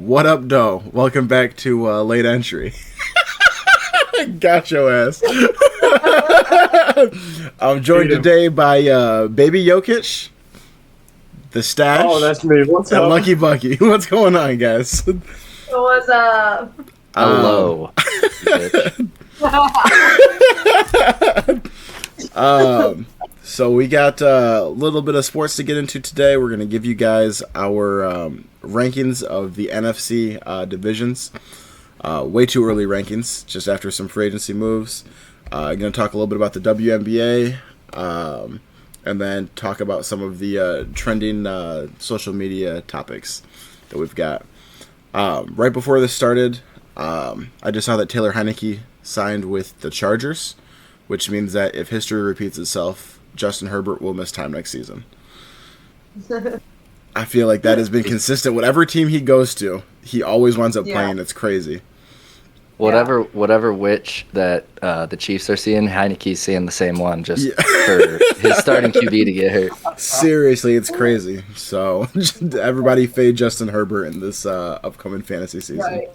What up, doe? Welcome back to Late Entry. Got your ass. I'm joined today by Baby Jokic, the Stash. Oh, that's me. What's up? Lucky Bucky. What's going on, guys? What's up? Hello. So we got a little bit of sports to get into today. We're going to give you guys our rankings of the NFC divisions. Way too early rankings, just after some free agency moves. Going to talk a little bit about the WNBA, and then talk about some of the trending social media topics that we've got. Right before this started, I just saw that Taylor Heineke signed with the Chargers, which means that if history repeats itself, Justin Herbert will miss time next season. I feel like that has been consistent. Whatever team he goes to, he always winds up playing. It's crazy. Whatever which that the Chiefs are seeing, Heineke's seeing the same one, just for his starting QB to get hurt. Seriously, it's crazy. So everybody fade Justin Herbert in this upcoming fantasy season. Right.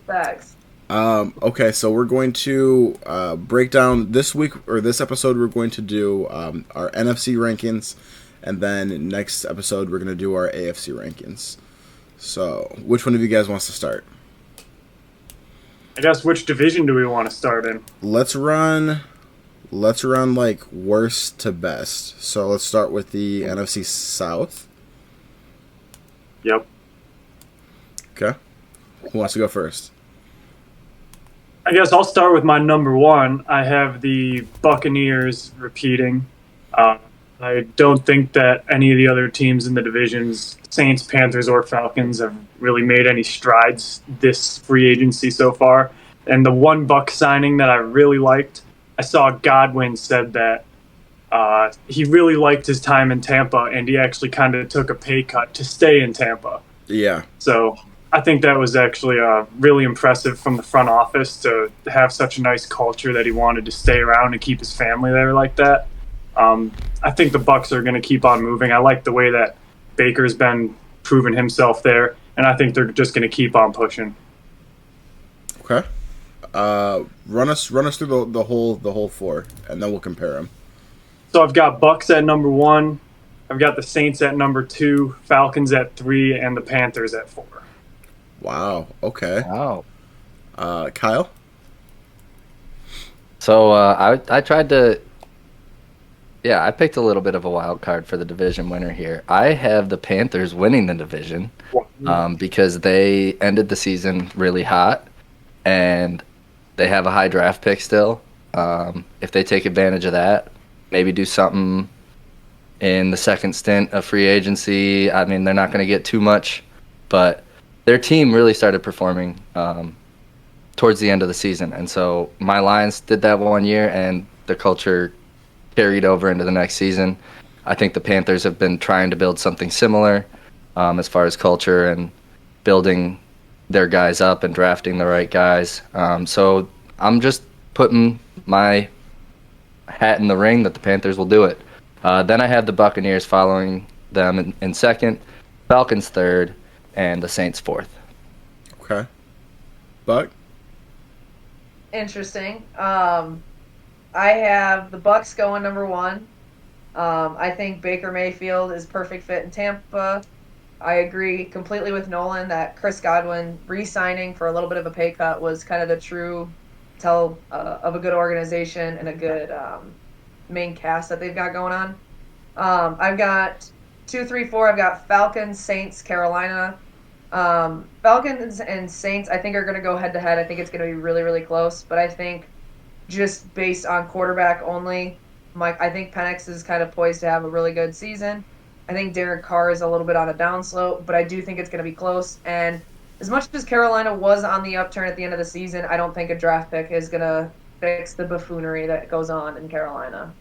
Facts. Okay, so we're going to break down this week, or this episode, we're going to do our NFC rankings, and then next episode, we're going to do our AFC rankings. So, which one of you guys wants to start? I guess which division do we want to start in? Let's run like worst to best. So let's start with the NFC South. Yep. Okay. Who wants to go first? I guess I'll start with my number one. I have the Buccaneers repeating. I don't think that any of the other teams in the divisions, Saints, Panthers, or Falcons, have really made any strides this free agency so far. And the one Buck signing that I really liked, I saw Godwin said that he really liked his time in Tampa, and he actually kind of took a pay cut to stay in Tampa. Yeah. So I think that was actually really impressive from the front office to have such a nice culture that he wanted to stay around and keep his family there like that. I think the Bucs are going to keep on moving. I like the way that Baker's been proving himself there, and I think they're just going to keep on pushing. Okay. Run us through the whole four, and then we'll compare them. So I've got Bucs at number 1. I've got the Saints at number 2, Falcons at 3, and the Panthers at 4. Wow. Okay. Wow. Kyle? So I tried to. Yeah, I picked a little bit of a wild card for the division winner here. I have the Panthers winning the division because they ended the season really hot, and they have a high draft pick still. If they take advantage of that, maybe do something in the second stint of free agency. I mean, they're not going to get too much, but their team really started performing towards the end of the season. And so my Lions did that one year, and the culture carried over into the next season. I think the Panthers have been trying to build something similar as far as culture and building their guys up and drafting the right guys. So I'm just putting my hat in the ring that the Panthers will do it. Then I have the Buccaneers following them in second, Falcons third, and the Saints fourth. Okay. Buck? Interesting. I have the Bucks going number 1. I think Baker Mayfield is perfect fit in Tampa. I agree completely with Nolan that Chris Godwin re-signing for a little bit of a pay cut was kind of the true tell of a good organization and a good main cast that they've got going on. I've got 2, 3, 4. I've got Falcons, Saints, Carolina. Falcons and Saints, I think, are going to go head-to-head. I think it's going to be really, really close. But I think just based on quarterback only, I think Penix is kind of poised to have a really good season. I think Derek Carr is a little bit on a downslope, but I do think it's going to be close. And as much as Carolina was on the upturn at the end of the season, I don't think a draft pick is going to fix the buffoonery that goes on in Carolina.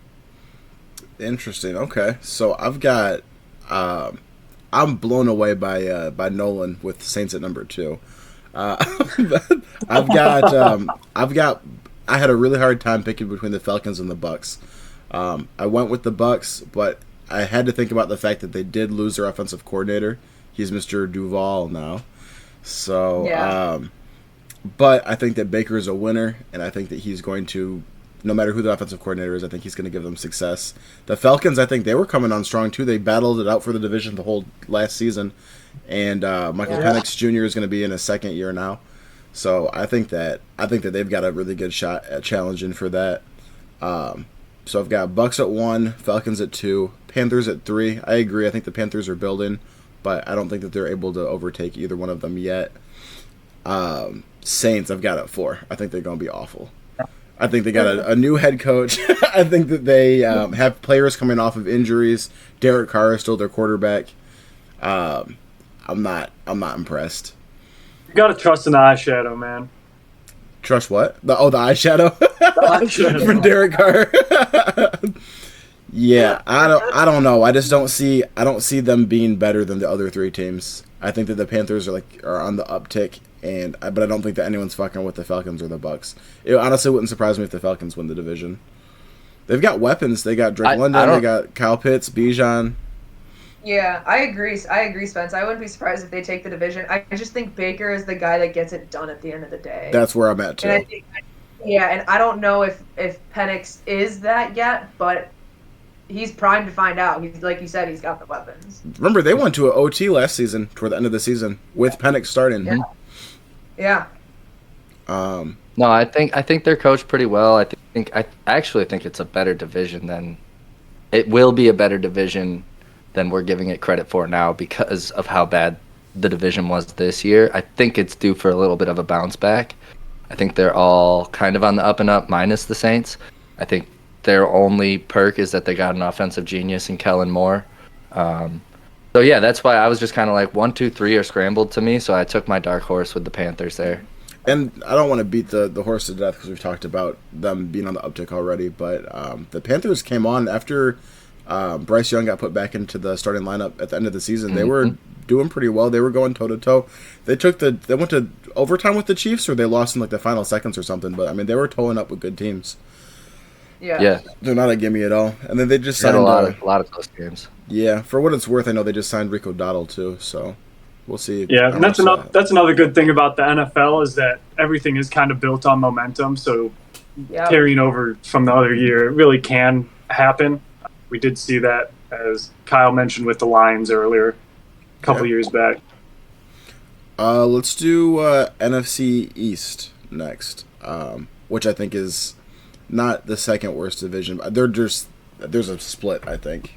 Interesting. Okay. So I've got I'm blown away by Nolan with Saints at number 2. I've got I had a really hard time picking between the Falcons and the Bucs. I went with the Bucs, but I had to think about the fact that they did lose their offensive coordinator. He's Mr. Duval now. So, Yeah. but I think that Baker is a winner, and I think that he's going to, no matter who the offensive coordinator is, I think he's going to give them success. The Falcons, I think they were coming on strong too. They battled it out for the division the whole last season, and Michael Penix Jr. is going to be in his second year now. So I think that they've got a really good shot at challenging for that. So I've got Bucks at 1, Falcons at 2, Panthers at 3. I agree. I think the Panthers are building, but I don't think that they're able to overtake either one of them yet. Saints, I've got at 4. I think they're going to be awful. I think they got a new head coach. I think that they have players coming off of injuries. Derek Carr is still their quarterback. I'm not impressed. You gotta trust in the eyeshadow, man. Trust what? The eyeshadow? The eyeshadow. From Derek Carr. Yeah, I don't know. I don't see them being better than the other 3 teams. I think that the Panthers are on the uptick, but I don't think that anyone's fucking with the Falcons or the Bucks. It honestly wouldn't surprise me if the Falcons win the division. They've got weapons. They got Drake London. They got Kyle Pitts, Bijan. Yeah, I agree, Spence. I wouldn't be surprised if they take the division. I just think Baker is the guy that gets it done at the end of the day. That's where I'm at, too. And I don't know if Penix is that yet, but he's primed to find out. He's, like you said, he's got the weapons. Remember, they went to an OT last season, toward the end of the season, with Penix starting. Yeah. No, I think they're coached pretty well. I actually think it's a better division than it will be a better division than we're giving it credit for now because of how bad the division was this year. I think it's due for a little bit of a bounce back. I think they're all kind of on the up and up, minus the Saints. I think their only perk is that they got an offensive genius in Kellen Moore. So yeah, that's why I was just kind of like 1, 2, 3 are scrambled to me. So I took my dark horse with the Panthers there. And I don't want to beat the horse to death because we've talked about them being on the uptick already. But the Panthers came on after Bryce Young got put back into the starting lineup at the end of the season. They were doing pretty well. They were going toe to toe. They went to overtime with the Chiefs, or they lost in the final seconds or something. But I mean, they were towing up with good teams. Yeah. They're not a gimme at all. And then they just signed a lot of close games. Yeah, for what it's worth, I know they just signed Rico Dowdle too. So we'll see. Yeah, and that's another good thing about the NFL is that everything is kind of built on momentum. So carrying over from the other year, it really can happen. We did see that, as Kyle mentioned, with the Lions earlier, a couple years back. Let's do NFC East next, which I think is not the second worst division. There's a split, I think.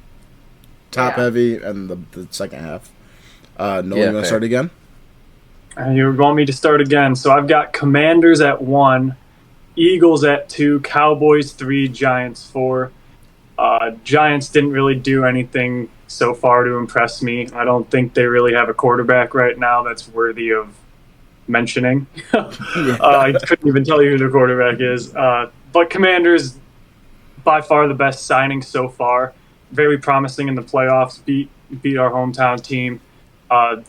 Top heavy and the second half. Nolan, you want to start again? You want me to start again? So I've got Commanders at 1, Eagles at 2, Cowboys 3, Giants 4. Giants didn't really do anything so far to impress me. I don't think they really have a quarterback right now that's worthy of mentioning. I couldn't even tell you who their quarterback is. But Commanders, by far the best signing so far. Very promising in the playoffs. Beat our hometown team.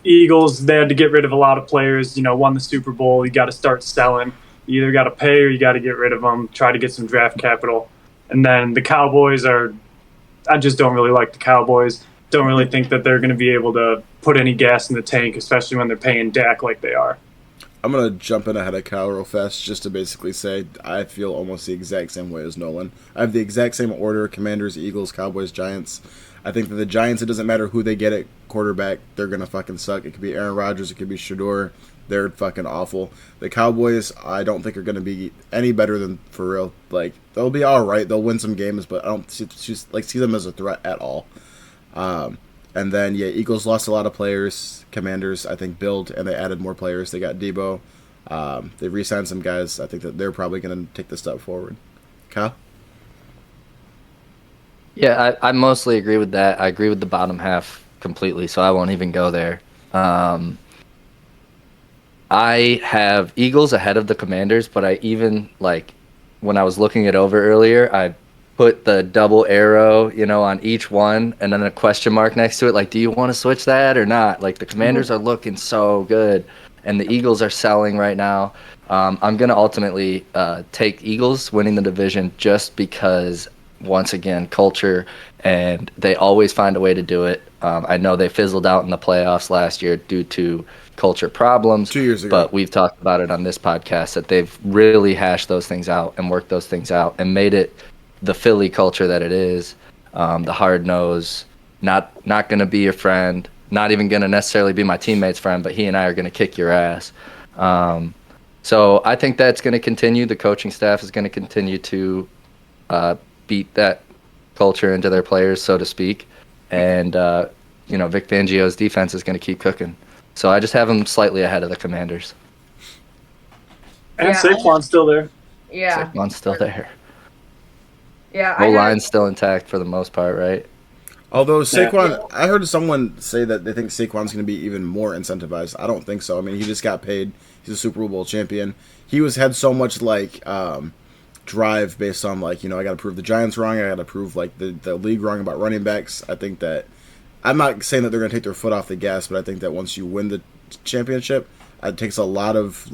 Eagles, they had to get rid of a lot of players. Won the Super Bowl. You got to start selling. You either got to pay or you got to get rid of them. Try to get some draft capital. And then the Cowboys I just don't really like the Cowboys. Don't really think that they're going to be able to put any gas in the tank, especially when they're paying Dak like they are. I'm going to jump in ahead of Kyle real fast just to basically say I feel almost the exact same way as Nolan. I have the exact same order: Commanders, Eagles, Cowboys, Giants. I think that the Giants, it doesn't matter who they get at quarterback, they're going to fucking suck. It could be Aaron Rodgers, it could be Shador. They're fucking awful. The Cowboys, I don't think are going to be any better than, for real. They'll be all right. They'll win some games, but I don't see them as a threat at all. And then, Eagles lost a lot of players. Commanders, I think, build, and they added more players. They got Debo. They re-signed some guys. I think that they're probably going to take the step forward. Kyle? Yeah, I mostly agree with that. I agree with the bottom half completely, so I won't even go there. I have Eagles ahead of the Commanders, but I even, when I was looking it over earlier, I put the double arrow, on each one, and then a question mark next to it. Do you want to switch that or not? The Commanders are looking so good, and the Eagles are selling right now. I'm going to ultimately take Eagles winning the division just because once again, culture, and they always find a way to do it. I know they fizzled out in the playoffs last year due to culture problems. 2 years ago. But we've talked about it on this podcast that they've really hashed those things out and worked those things out and made it the Philly culture that it is. The hard nose, not going to be your friend, not even going to necessarily be my teammate's friend, but he and I are going to kick your ass. So I think that's going to continue. The coaching staff is going to continue to beat that culture into their players, so to speak. And, Vic Fangio's defense is going to keep cooking. So I just have them slightly ahead of the Commanders. And Saquon's still there. Yeah. Saquon's still there. Yeah. O-line's still intact for the most part, right? Although Saquon, I heard someone say that they think Saquon's going to be even more incentivized. I don't think so. I mean, he just got paid. He's a Super Bowl champion. He had so much drive based on I got to prove the Giants wrong. I got to prove the league wrong about running backs. I think that I'm not saying that they're going to take their foot off the gas, but I think that once you win the championship, it takes a lot of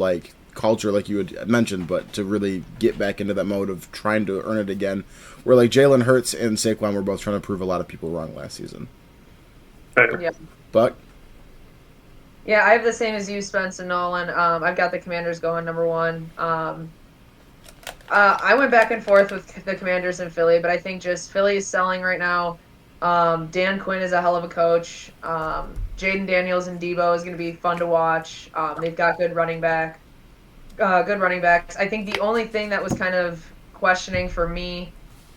culture, like you had mentioned, but to really get back into that mode of trying to earn it again. Where Jalen Hurts and Saquon were both trying to prove a lot of people wrong last season. Yeah. Buck? Yeah, I have the same as you, Spence and Nolan. I've got the Commanders going number one. I went back and forth with the Commanders and Philly, but I think just Philly is selling right now. Dan Quinn is a hell of a coach. Jaden Daniels and Debo is going to be fun to watch. They've got good running backs. I think the only thing that was kind of questioning for me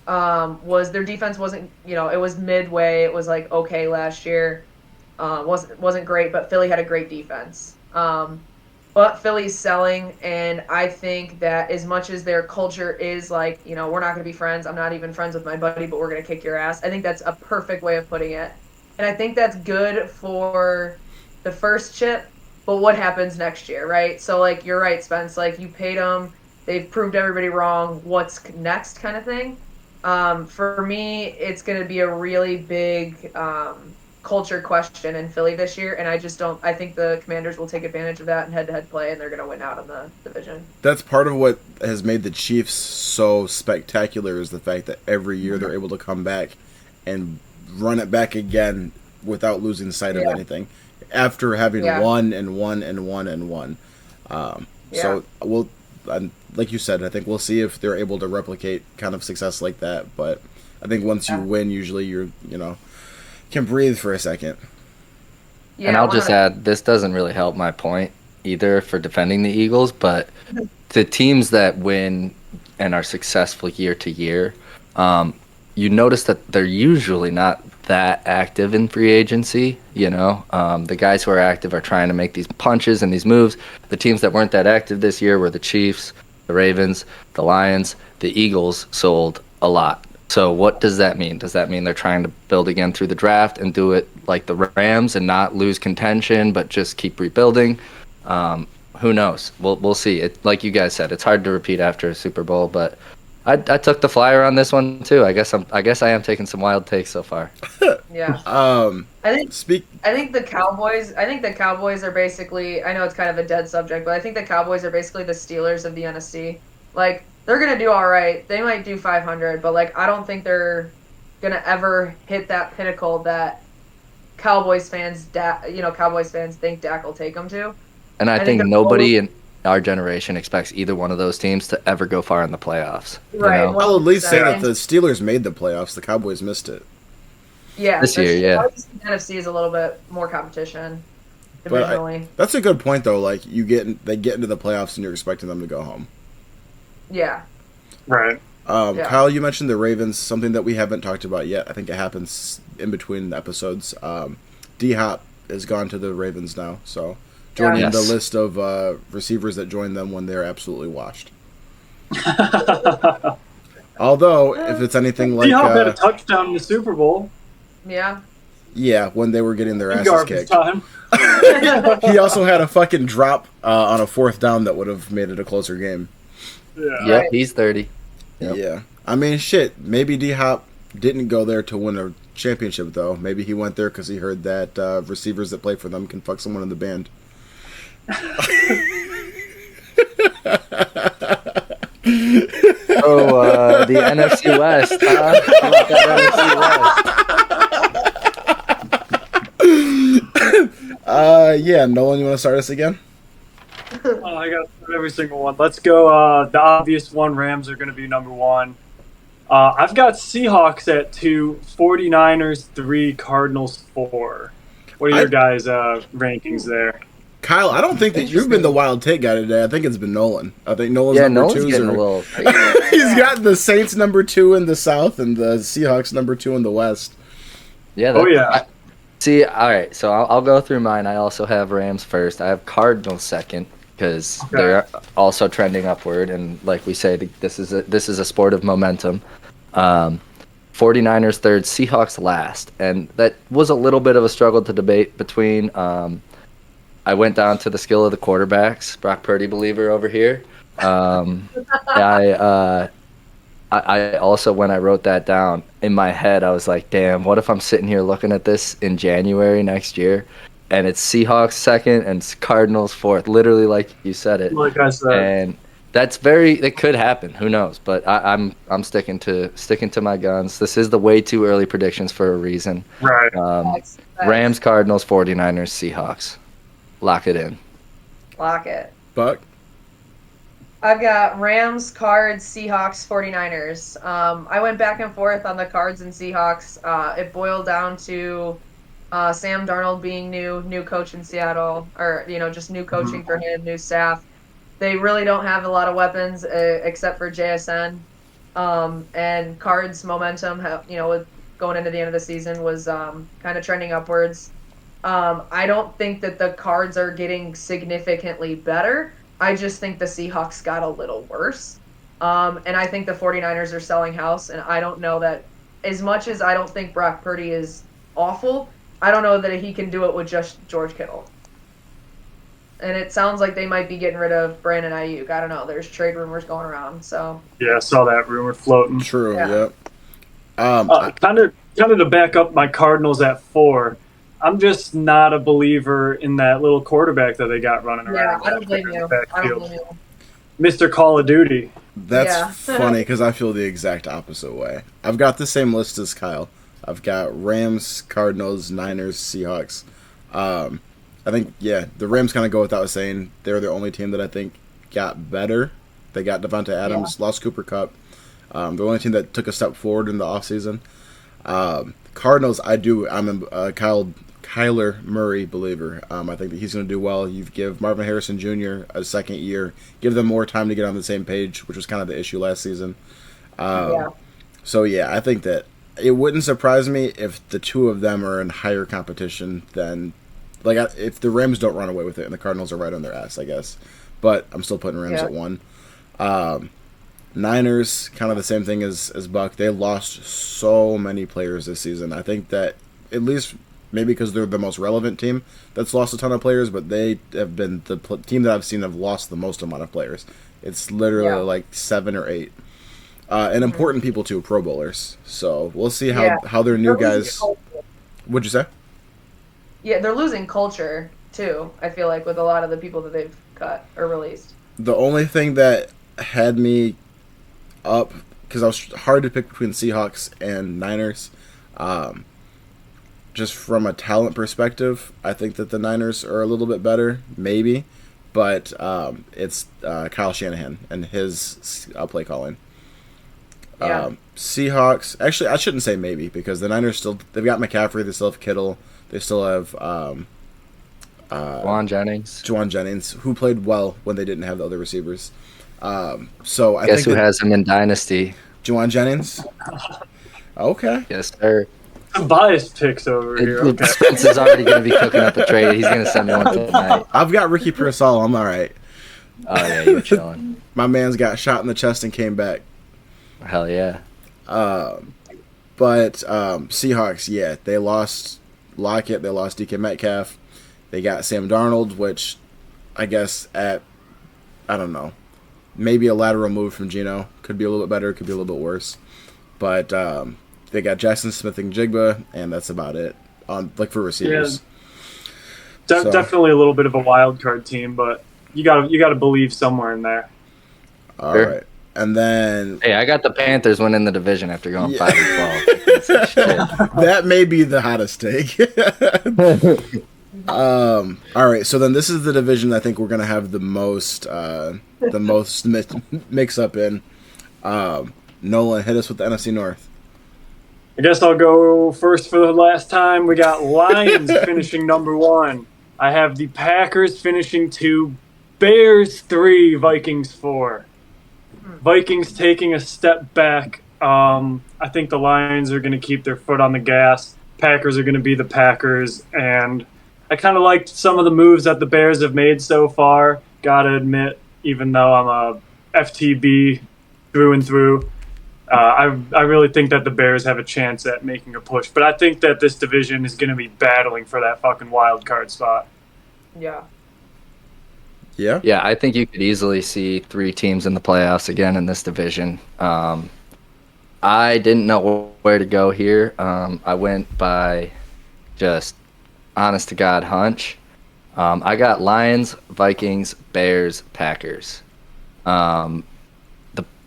was their defense wasn't, it was midway. It was okay last year. Wasn't great, but Philly had a great defense. But Philly's selling, and I think that as much as their culture is we're not going to be friends. I'm not even friends with my buddy, but we're going to kick your ass. I think that's a perfect way of putting it. And I think that's good for the first chip, but what happens next year, right? So, you're right, Spence. You paid them. They've proved everybody wrong. What's next kind of thing? For me, it's going to be a really big culture question in Philly this year, and I think the Commanders will take advantage of that in head-to-head play, and they're going to win out on the division. That's part of what has made the Chiefs so spectacular is the fact that every year they're able to come back and run it back again without losing sight of anything after having won and won and won and won. So we'll, like you said, I think we'll see if they're able to replicate kind of success like that, but I think once you win, usually you're, can breathe for a second. Yeah, and I'll just add, this doesn't really help my point either for defending the Eagles, but the teams that win and are successful year to year, you notice that they're usually not that active in free agency. The guys who are active are trying to make these punches and these moves. The teams that weren't that active this year were the Chiefs, the Ravens, the Lions. The Eagles sold a lot. So what does that mean? Does that mean they're trying to build again through the draft and do it like the Rams and not lose contention, but just keep rebuilding? Who knows? We'll see. It, like you guys said, it's hard to repeat after a Super Bowl, but I took the flyer on this one too. I guess I am taking some wild takes so far. Yeah. I think the Cowboys. I think the Cowboys are basically. I know it's kind of a dead subject, but I think the Cowboys are basically the Steelers of the NFC. They're gonna do all right. They might do 500, but I don't think they're gonna ever hit that pinnacle that Cowboys fans think Dak will take them to. And I think nobody in our generation expects either one of those teams to ever go far in the playoffs. Right. I'll at least say that the Steelers made the playoffs. The Cowboys missed it. Yeah. This year, yeah. The NFC is a little bit more competition divisionally. That's a good point, though. They get into the playoffs and you're expecting them to go home. Yeah. Right. Kyle, you mentioned the Ravens, something that we haven't talked about yet. I think it happens in between the episodes. D-Hop has gone to the Ravens now, so joining the list of receivers that joined them when they're absolutely washed. Although, if it's anything like... D-Hop had a touchdown in the Super Bowl. Yeah. Yeah, when they were getting their asses kicked. Time. He also had a fucking drop on a fourth down that would have made it a closer game. Yeah. Yep, he's 30. Yep. Yeah. I mean, shit, maybe D-Hop didn't go there to win a championship, though. Maybe he went there because he heard that receivers that play for them can fuck someone in the band. Oh, the NFC West. Huh? How about that NFC West? Yeah, Nolan, you want to start us again? Oh, I got every single one. Let's go. The obvious one, Rams are going to be number one. I've got Seahawks at 2, 49ers 3, Cardinals 4. What are your guys' rankings there? Kyle, I don't think that you've been the wild take guy today. I think it's been Nolan. I think Nolan's number Nolan's 2s getting are. a little. He's got the Saints number 2 in the South and the Seahawks number 2 in the West. Yeah. See, all right. So I'll go through mine. I also have Rams first. I have Cardinals second because they're also trending upward, and like we say, this is a sport of momentum. 49ers third, Seahawks last, and that was a little bit of a struggle to debate between. I went down to the skill of the quarterbacks. Brock Purdy believer over here. I also, when I wrote that down in my head, I was like, damn, what if I'm sitting here looking at this in January next year, and it's Seahawks second and Cardinals fourth, literally like you said it. Like I said. And it could happen. Who knows? But I'm sticking to my guns. This is the way too early predictions for a reason. Right. Rams, Cardinals, 49ers, Seahawks. Lock it in. Lock it. Buck? I've got Rams, Cards, Seahawks, 49ers. I went back and forth on the Cards and Seahawks. It boiled down to Sam Darnold being new coach in Seattle, or just new coaching for him, new staff. They really don't have a lot of weapons except for JSN. And Cards' momentum, with going into the end of the season, was kind of trending upwards. I don't think that the Cards are getting significantly better. I just think the Seahawks got a little worse. And I think the 49ers are selling house, and I don't know that, as much as I don't think Brock Purdy is awful, I don't know that he can do it with just George Kittle. And it sounds like they might be getting rid of Brandon Ayuk. I don't know. There's trade rumors going around. So yeah, I saw that rumor floating. True, Yeah. yep. Kind of to back up my Cardinals at 4. I'm just not a believer in that little quarterback that they got running around. yeah, I don't blame you. I don't blame you. Mr. Call of Duty. That's funny because I feel the exact opposite way. I've got the same list as Kyle. I've got Rams, Cardinals, Niners, Seahawks. I think, the Rams kind of go without saying. They're the only team that I think got better. They got Devontae Adams, lost Cooper Kupp. The only team that took a step forward in the offseason. Cardinals, I'm a Kyler Murray believer. I think that he's going to do well. You give Marvin Harrison Jr. a second year. Give them more time to get on the same page, which was kind of the issue last season. So, I think that it wouldn't surprise me if the two of them are in higher competition than, if the Rams don't run away with it and the Cardinals are right on their ass, I guess. But I'm still putting Rams at 1. Niners, kind of the same thing as Buck. They lost so many players this season. I think that, at least maybe because they're the most relevant team that's lost a ton of players, but they have been the team that I've seen have lost the most amount of players. It's literally 7 or 8. And important people too, Pro Bowlers. So we'll see how their new guys. What'd you say? Yeah, they're losing culture too. I feel like with a lot of the people that they've cut or released. The only thing that had me up, because I was hard to pick between Seahawks and Niners. Just from a talent perspective, I think that the Niners are a little bit better, maybe, but it's Kyle Shanahan and his play calling. Seahawks, actually, I shouldn't say maybe, because the Niners they've got McCaffrey, they still have Kittle, they still have Juwan Jennings, who played well when they didn't have the other receivers. So I guess think who has him in Dynasty? Juwan Jennings. Okay. Yes, sir. Some biased picks over here. Okay. Spencer's already going to be cooking up a trade. He's going to send me one tonight. I've got Ricky Pearsall. I'm all right. Oh, yeah, you're chilling. My man's got shot in the chest and came back. Hell yeah. But Seahawks, they lost Lockett. They lost DK Metcalf. They got Sam Darnold, which I guess I don't know, maybe a lateral move from Geno. Could be a little bit better, could be a little bit worse. But they got Jackson Smith and Jigba, and that's about it for receivers. Yeah. Definitely a little bit of a wild card team, but you got to believe somewhere in there. All right. And then Hey, I got the Panthers winning the division after going Yeah. 5-12. that may be the hottest take. All right, so then this is the division I think we're gonna have the most mix up in. Nolan, hit us with the NFC North. I guess I'll go first for the last time. We got Lions finishing number 1. I have the Packers finishing 2, Bears 3, Vikings 4. Vikings taking a step back. I think the Lions are going to keep their foot on the gas. Packers are going to be the Packers. And I kind of liked some of the moves that the Bears have made so far. Gotta admit, even though I'm a FTB through and through, I really think that the Bears have a chance at making a push. But I think that this division is going to be battling for that fucking wild card spot. Yeah. Yeah? Yeah, I think you could easily see 3 teams in the playoffs again in this division. I didn't know where to go here. I went by just honest to God hunch. I got Lions, Vikings, Bears, Packers.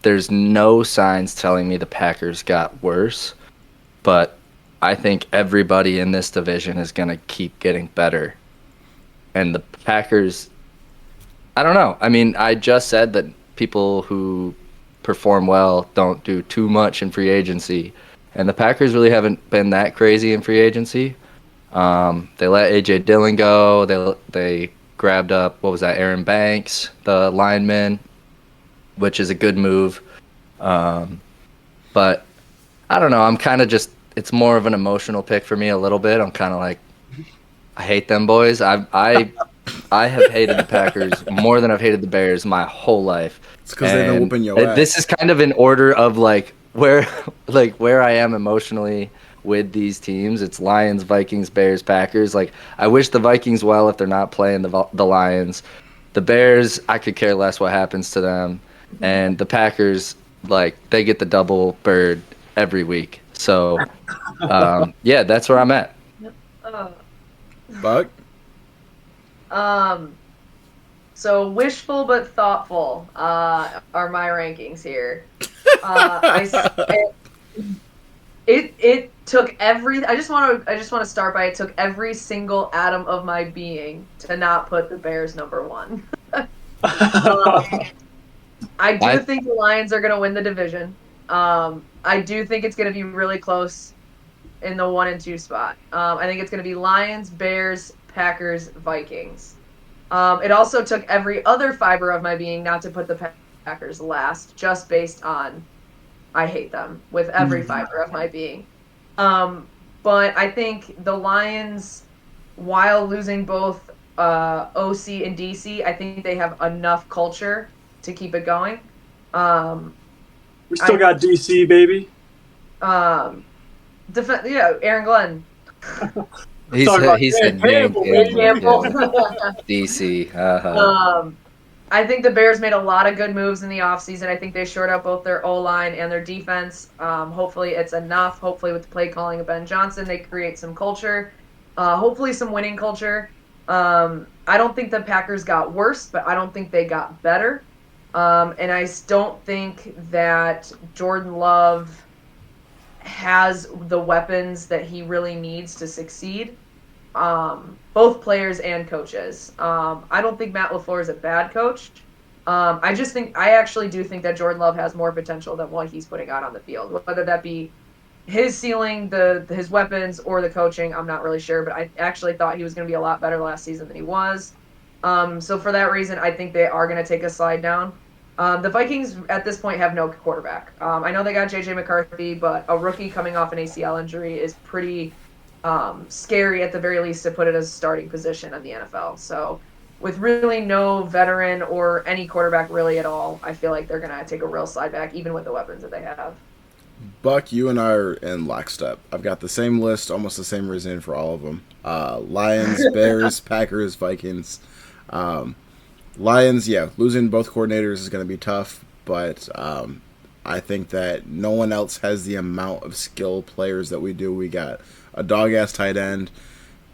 There's no signs telling me the Packers got worse, but I think everybody in this division is going to keep getting better. And the Packers, I don't know. I mean, I just said that people who perform well don't do too much in free agency, and the Packers really haven't been that crazy in free agency. They let A.J. Dillon go. They grabbed up, what was that, Aaron Banks, the lineman, which is a good move. But I don't know. I'm kind of just, it's more of an emotional pick for me a little bit. I'm kind of like, I hate them boys. I have hated the Packers more than I've hated the Bears my whole life. It's because they've been whooping your ass. This is kind of in order of where I am emotionally with these teams. It's Lions, Vikings, Bears, Packers. Like, I wish the Vikings well if they're not playing the Lions. The Bears, I could care less what happens to them. And the Packers, they get the double bird every week. So, yeah, that's where I'm at. Buck? So wishful but thoughtful are my rankings here. It took every. I just want to start by it took every single atom of my being to not put the Bears number 1. I do think the Lions are going to win the division. I do think it's going to be really close in the 1 and 2 spot. I think it's going to be Lions, Bears, Packers, Vikings. It also took every other fiber of my being not to put the Packers last, just based on I hate them with every fiber of my being. But I think the Lions, while losing both OC and DC, I think they have enough culture to keep it going. We still got DC, baby. Aaron Glenn. He said Campbell, DC. I think the Bears made a lot of good moves in the offseason. I think they shored up both their O-line and their defense. Hopefully it's enough. Hopefully with the play calling of Ben Johnson, they create some culture. Hopefully some winning culture. I don't think the Packers got worse, but I don't think they got better. And I don't think that Jordan Love has the weapons that he really needs to succeed. Both players and coaches. I don't think Matt LaFleur is a bad coach. I actually do think that Jordan Love has more potential than what he's putting out on the field. Whether that be his ceiling, his weapons, or the coaching, I'm not really sure. But I actually thought he was going to be a lot better last season than he was. So for that reason, I think they are going to take a slide down. The Vikings at this point have no quarterback. I know they got J.J. McCarthy, but a rookie coming off an ACL injury is pretty scary at the very least to put it as a starting position in the NFL. So with really no veteran or any quarterback really at all, I feel like they're going to take a real slide back, even with the weapons that they have. Buck, you and I are in lockstep. I've got the same list, almost the same reasoning for all of them. Lions, Bears, Packers, Vikings. Lions, yeah, losing both coordinators is going to be tough, but I think that no one else has the amount of skill players that we do. We got a dog-ass tight end,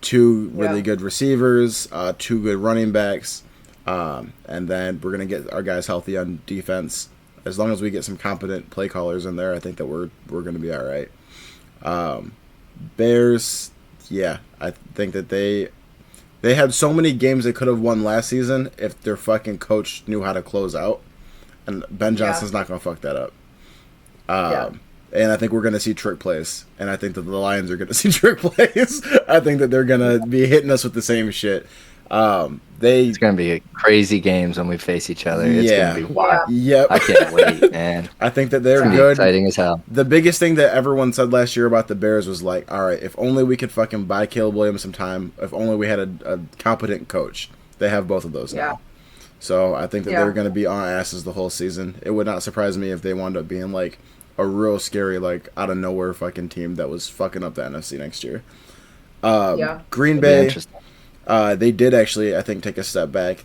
2 really good receivers, 2 good running backs, and then we're going to get our guys healthy on defense. as long as we get some competent play callers in there, I think that we're going to be all right. Bears, yeah, I think that they had so many games they could have won last season if their fucking coach knew how to close out, and Ben Johnson's not going to fuck that up. And I think we're going to see trick plays, and I think that the Lions are going to see trick plays. I think that they're going to be hitting us with the same shit. It's going to be crazy games when we face each other. It's going to be wild. Yep. I can't wait, man. I think that they're it's good. Exciting as hell. The biggest thing that everyone said last year about the Bears was like, all right, if only we could fucking buy Caleb Williams some time. If only we had a competent coach. They have both of those now. So I think that they're going to be on asses the whole season. It would not surprise me if they wound up being like a real scary, like out of nowhere fucking team that was fucking up the NFC next year. Green Bay, they did actually, I think, take a step back.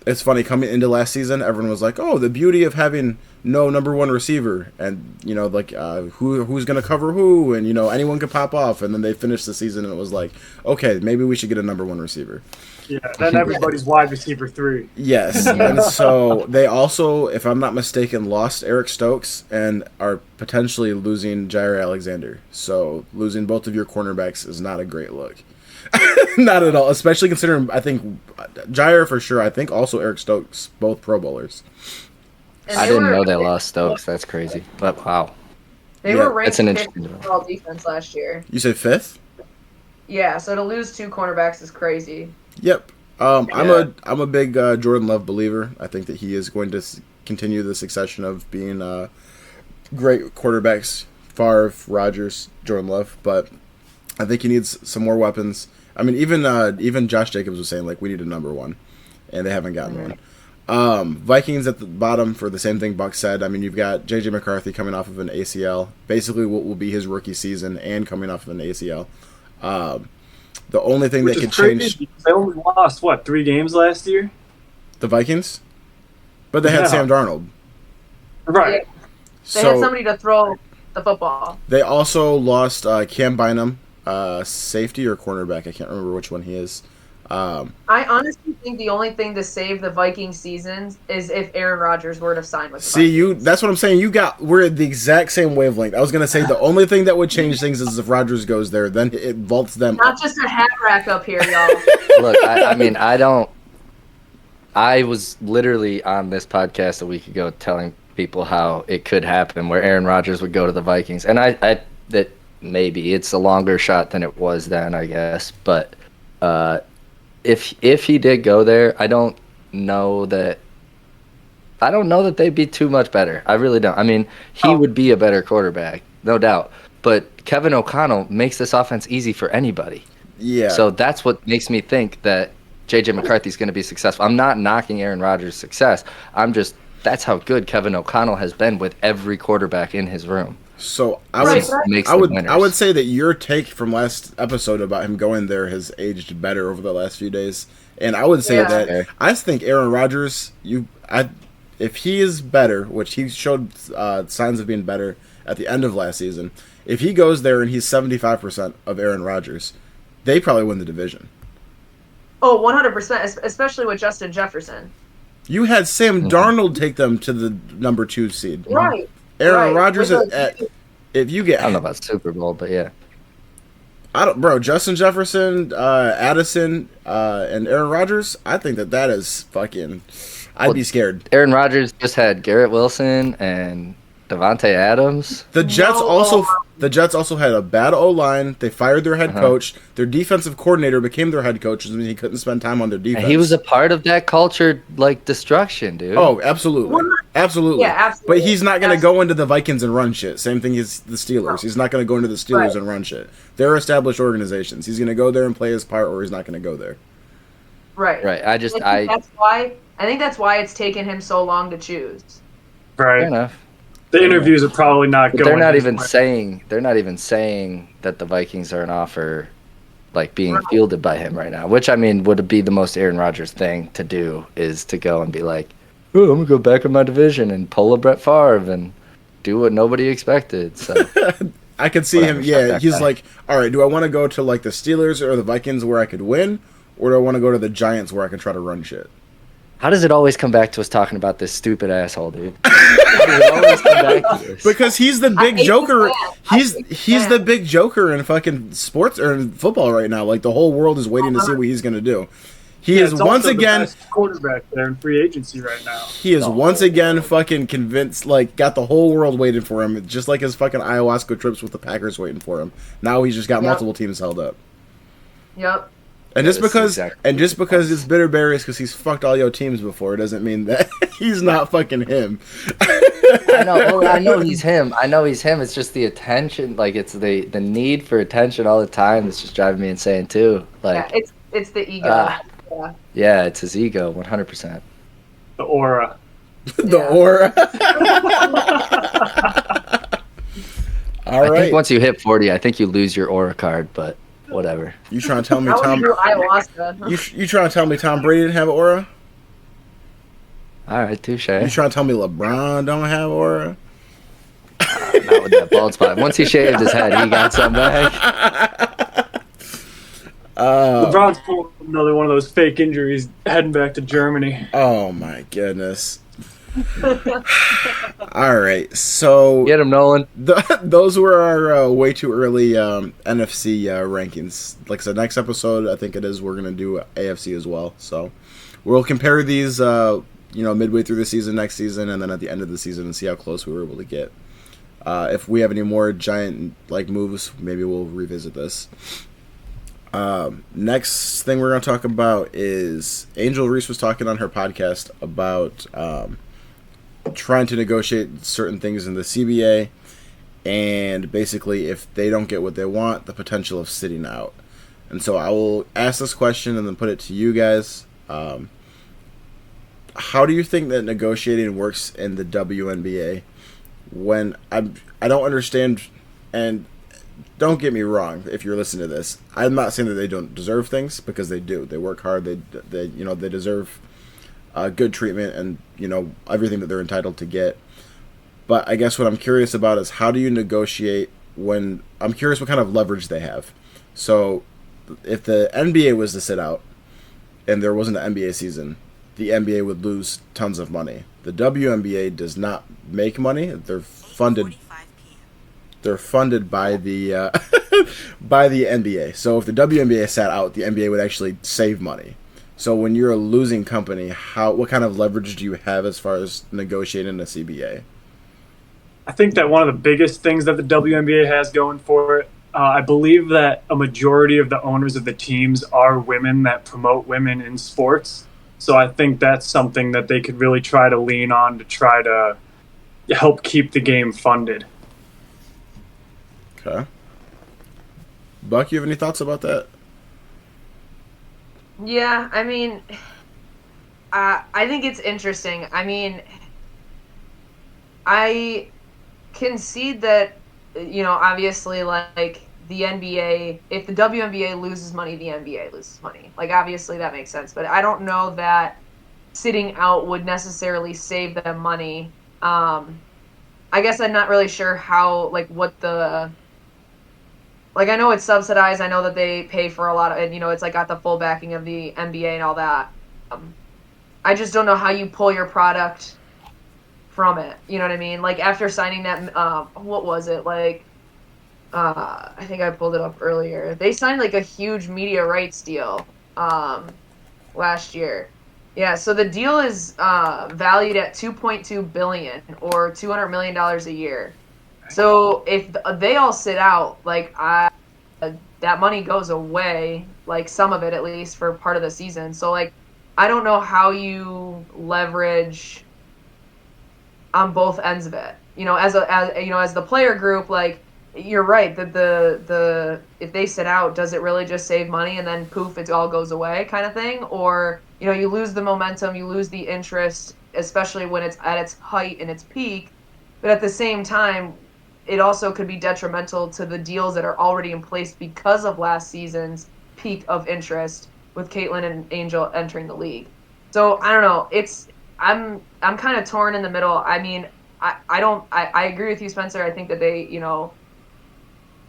It's funny, coming into last season, everyone was like, oh, the beauty of having no number one receiver, and who's going to cover who, and anyone could pop off. And then they finished the season and it was like, okay, maybe we should get a number one receiver. Yeah, then everybody's wide receiver 3. Yes, and so they also, if I'm not mistaken, lost Eric Stokes and are potentially losing Jair Alexander. So losing both of your cornerbacks is not a great look. Not at all, especially considering, I think, Jair for sure, I think also Eric Stokes, both Pro Bowlers. I didn't know they lost Stokes. That's crazy. But wow. They were ranked that's an 5th in overall defense last year. You said 5th? Yeah, so to lose 2 cornerbacks is crazy. Yep. I'm a big Jordan Love believer. I think that he is going to continue the succession of being great quarterbacks. Favre, Rodgers, Jordan Love, but I think he needs some more weapons. I mean, even Josh Jacobs was saying like we need a number one, and they haven't gotten one. Vikings at the bottom for the same thing Buck said. I mean, you've got J.J. McCarthy coming off of an ACL, basically what will be his rookie season, and coming off of an ACL. The only thing that could change. They only lost 3 games last year. The Vikings, but they had Sam Darnold. Right. They had somebody to throw the football. They also lost Cam Bynum, safety or cornerback. I can't remember which one he is. I honestly think the only thing to save the Viking seasons is if Aaron Rodgers were to sign with the Vikings. That's what I'm saying. We're at the exact same wavelength. I was gonna say the only thing that would change things is if Rodgers goes there, then it vaults them. Not just a hat rack up here, y'all. Look, I was literally on this podcast a week ago telling people how it could happen where Aaron Rodgers would go to the Vikings, and that maybe it's a longer shot than it was then, I guess, but if he did go there, I don't know that they'd be too much better. I really don't. I mean, he would be a better quarterback, no doubt. But Kevin O'Connell makes this offense easy for anybody. Yeah. So that's what makes me think that J.J. McCarthy's going to be successful. I'm not knocking Aaron Rodgers' success. That's how good Kevin O'Connell has been with every quarterback in his room. So I would say that your take from last episode about him going there has aged better over the last few days, and I would say that I think Aaron Rodgers, if he is better, which he showed signs of being better at the end of last season, if he goes there and he's 75% of Aaron Rodgers, they probably win the division. Oh, 100%, especially with Justin Jefferson. You had Sam Darnold take them to the number 2 seed. Right. Aaron Rodgers if you get, I don't know about Super Bowl, but yeah. Justin Jefferson, Addison, and Aaron Rodgers, I think that is fucking, I'd be scared. Aaron Rodgers just had Garrett Wilson and Devontae Adams. The Jets also had a bad O-line. They fired their head coach. Their defensive coordinator became their head coach, which means he couldn't spend time on their defense. And he was a part of that culture, like destruction, dude. Oh, absolutely. Absolutely. Yeah, absolutely. But he's not going to go into the Vikings and run shit. Same thing as the Steelers. He's not going to go into the Steelers and run shit. They're established organizations. He's going to go there and play his part, or he's not going to go there. Right. Right. I think that's why it's taken him so long to choose. Right. Fair enough. The interviews are probably not going. They're not even saying that the Vikings are an offer, like being fielded by him right now. Which I mean would be the most Aaron Rodgers thing to do, is to go and be like, "Oh, I'm gonna go back in my division and pull a Brett Favre and do what nobody expected." So I could see him. Yeah, he's like, "All right, do I want to go to like the Steelers or the Vikings where I could win, or do I want to go to the Giants where I can try to run shit?" How does it always come back to us talking about this stupid asshole, dude? How does it always come back to this? Because he's the big joker. He's the big joker in fucking sports or in football right now. Like the whole world is waiting to see what he's gonna do. He is once again the best quarterback there in free agency right now. He is once again fucking convinced. Like got the whole world waiting for him, just like his fucking ayahuasca trips with the Packers waiting for him. Now he's just got multiple teams held up. Yep. And just because it's bitter berries because he's fucked all your teams before doesn't mean that he's not fucking him. I know he's him. It's just the attention, like it's the need for attention all the time that's just driving me insane too. Like it's the ego. Yeah, it's his ego, 100%. The aura. Aura. All right. I think once you hit 40, I think you lose your aura card, but whatever. You trying to tell me ayahuasca? You trying to tell me Tom Brady didn't have aura? All right, touche. You trying to tell me LeBron don't have aura? Not with that bald spot. Once he shaved his head, he got some back. LeBron's pulling another one of those fake injuries heading back to Germany. Oh my goodness. All right, so get him, Nolan. Those were our way too early NFC rankings. Like I said, next episode, I think it is, we're gonna do AFC as well. So we'll compare these, midway through the season, next season, and then at the end of the season, and see how close we were able to get. If we have any more giant moves, maybe we'll revisit this. Next thing we're going to talk about is Angel Reese was talking on her podcast about trying to negotiate certain things in the CBA, and basically if they don't get what they want, the potential of sitting out. And so I will ask this question and then put it to you guys. How do you think that negotiating works in the WNBA? When I don't understand, and don't get me wrong, if you're listening to this, I'm not saying that they don't deserve things, because they do. They work hard. They deserve good treatment and everything that they're entitled to get. But I guess what I'm curious about is how do you negotiate when I'm curious what kind of leverage they have. So if the NBA was to sit out and there wasn't an NBA season, the NBA would lose tons of money. The WNBA does not make money. They're funded. They're funded by the by the NBA. So if the WNBA sat out, the NBA would actually save money. So when you're a losing company, what kind of leverage do you have as far as negotiating a CBA? I think that one of the biggest things that the WNBA has going for it, I believe that a majority of the owners of the teams are women that promote women in sports. So I think that's something that they could really try to lean on to try to help keep the game funded. Okay. Buck, you have any thoughts about that? Yeah, I mean, I think it's interesting. I mean, I concede that, obviously, like, the NBA, if the WNBA loses money, the NBA loses money. Like, obviously that makes sense. But I don't know that sitting out would necessarily save them money. I guess I'm not really sure how, like, what the... Like, I know it's subsidized. I know that they pay for a lot of it. It's, like, got the full backing of the NBA and all that. I just don't know how you pull your product from it. You know what I mean? Like, after signing that, what was it? Like, I think I pulled it up earlier. They signed, like, a huge media rights deal last year. Yeah, so the deal is valued at $2.2 billion or $200 million a year. So if they all sit out, like, that money goes away, like, some of it at least for part of the season. So, like, I don't know how you leverage on both ends of it. As the player group, like, you're right that the if they sit out, does it really just save money and then poof, it all goes away kind of thing? Or you lose the momentum, you lose the interest, especially when it's at its height and its peak. But at the same time, it also could be detrimental to the deals that are already in place because of last season's peak of interest with Caitlin and Angel entering the league. So I don't know. I'm kind of torn in the middle. I mean, I agree with you, Spencer. I think that they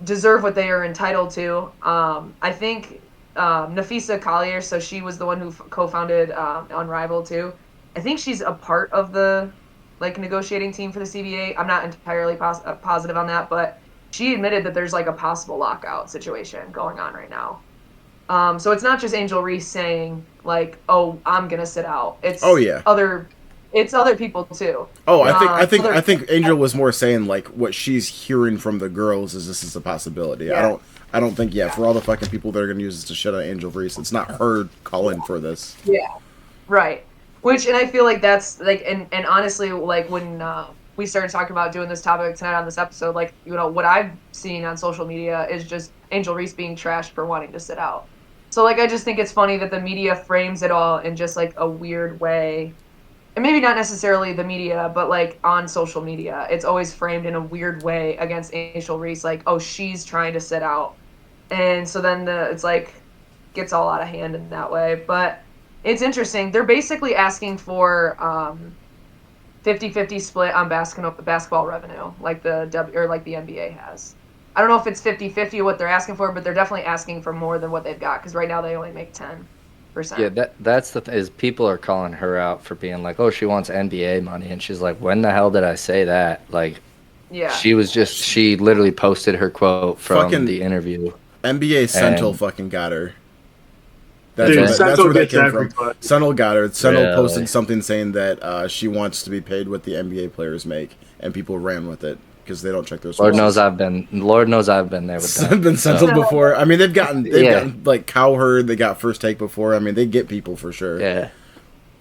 deserve what they are entitled to. I think Nafisa Collier, so she was the one who co-founded Unrivaled too. I think she's a part of the like negotiating team for the CBA. I'm not entirely positive on that, but she admitted that there's like a possible lockout situation going on right now. So it's not just Angel Reese saying like, "Oh, I'm gonna sit out." It's other people too. Oh, I think Angel was more saying like what she's hearing from the girls is this is a possibility. Yeah. I don't think for all the fucking people that are gonna use this to shut out Angel Reese, it's not her calling for this. Yeah, right. Which, and I feel like that's like, and honestly, like when we started talking about doing this topic tonight on this episode, like, you know, what I've seen on social media is just Angel Reese being trashed for wanting to sit out. So like, I just think it's funny that the media frames it all in just like a weird way. And maybe not necessarily the media, but like on social media, it's always framed in a weird way against Angel Reese, like, oh, she's trying to sit out. And so then it's like, gets all out of hand in that way. But it's interesting. They're basically asking for 50-50 split on basketball revenue, like the NBA has. I don't know if it's 50-50 what they're asking for, but they're definitely asking for more than what they've got because right now they only make 10%. Yeah, that's the thing, is people are calling her out for being like, oh, she wants NBA money, and she's like, when the hell did I say that? Like, yeah, she literally posted her quote from the interview. NBA Sentinel fucking got her. That's where that came from. Sentinel got her. Sentinel Really? posted something saying that she wants to be paid what the NBA players make, and people ran with it because they don't check their sources. Lord knows I've been there with them. Been Sentinel before. I mean, they've gotten like Cowherd. They got First Take before. I mean, they get people for sure. Yeah.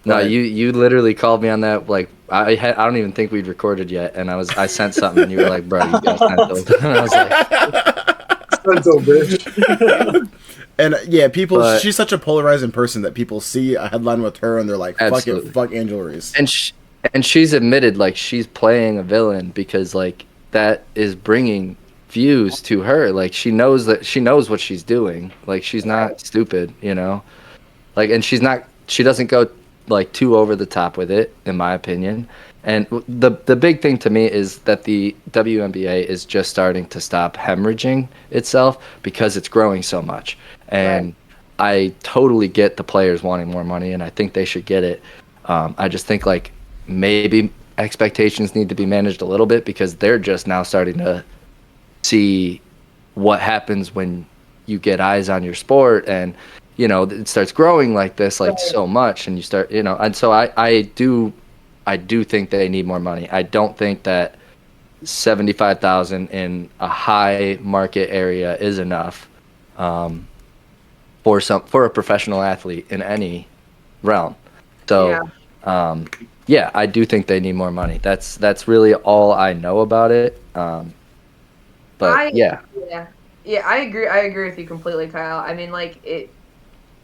No, you literally called me on that. Like I don't even think we'd recorded yet, and I sent something, and you were like, "Bro, you got Sentinel." And I was like, "Sentinel, bitch." And she's such a polarizing person that people see a headline with her and they're like, "Fuck it, fuck Angel Reese." And she's admitted like she's playing a villain because like that is bringing views to her. Like she knows what she's doing. Like she's not stupid, you know. Like, and she doesn't go like too over the top with it, in my opinion. And the big thing to me is that the WNBA is just starting to stop hemorrhaging itself because it's growing so much. And I totally get the players wanting more money, and I think they should get it. I just think like maybe expectations need to be managed a little bit because they're just now starting to see what happens when you get eyes on your sport, and you know it starts growing like this, like so much, and you start, you know. And so I do think they need more money. I don't think that $75,000 in a high market area is enough for a professional athlete in any realm. So I do think they need more money. That's really all I know about it. I agree with you completely, Kyle. I mean, like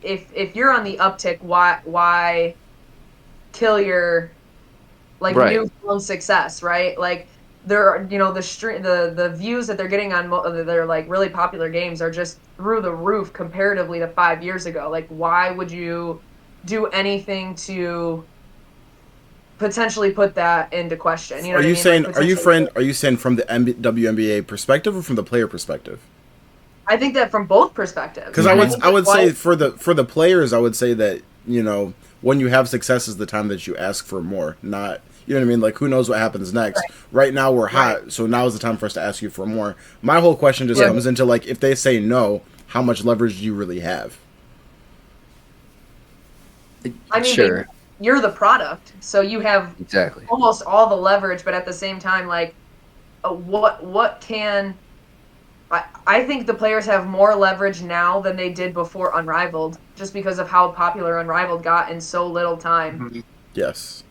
if you're on the uptick, why kill your newfound success, right? Like they're, you know, the views that they're getting on their like really popular games are just through the roof comparatively to 5 years ago. Like, why would you do anything to potentially put that into question? You know, are you saying from the WNBA perspective or from the player perspective? I think that from both perspectives. Because I would say for the players, I would say that, you know, when you have success is the time that you ask for more, not, you know what I mean? Like, who knows what happens next? Right now we're hot, so now is the time for us to ask you for more. My whole question just comes into, like, if they say no, how much leverage do you really have? I mean, sure. You're the product, so you have exactly almost all the leverage, but at the same time, like, what can... I think the players have more leverage now than they did before Unrivaled, just because of how popular Unrivaled got in so little time. Mm-hmm. Yes.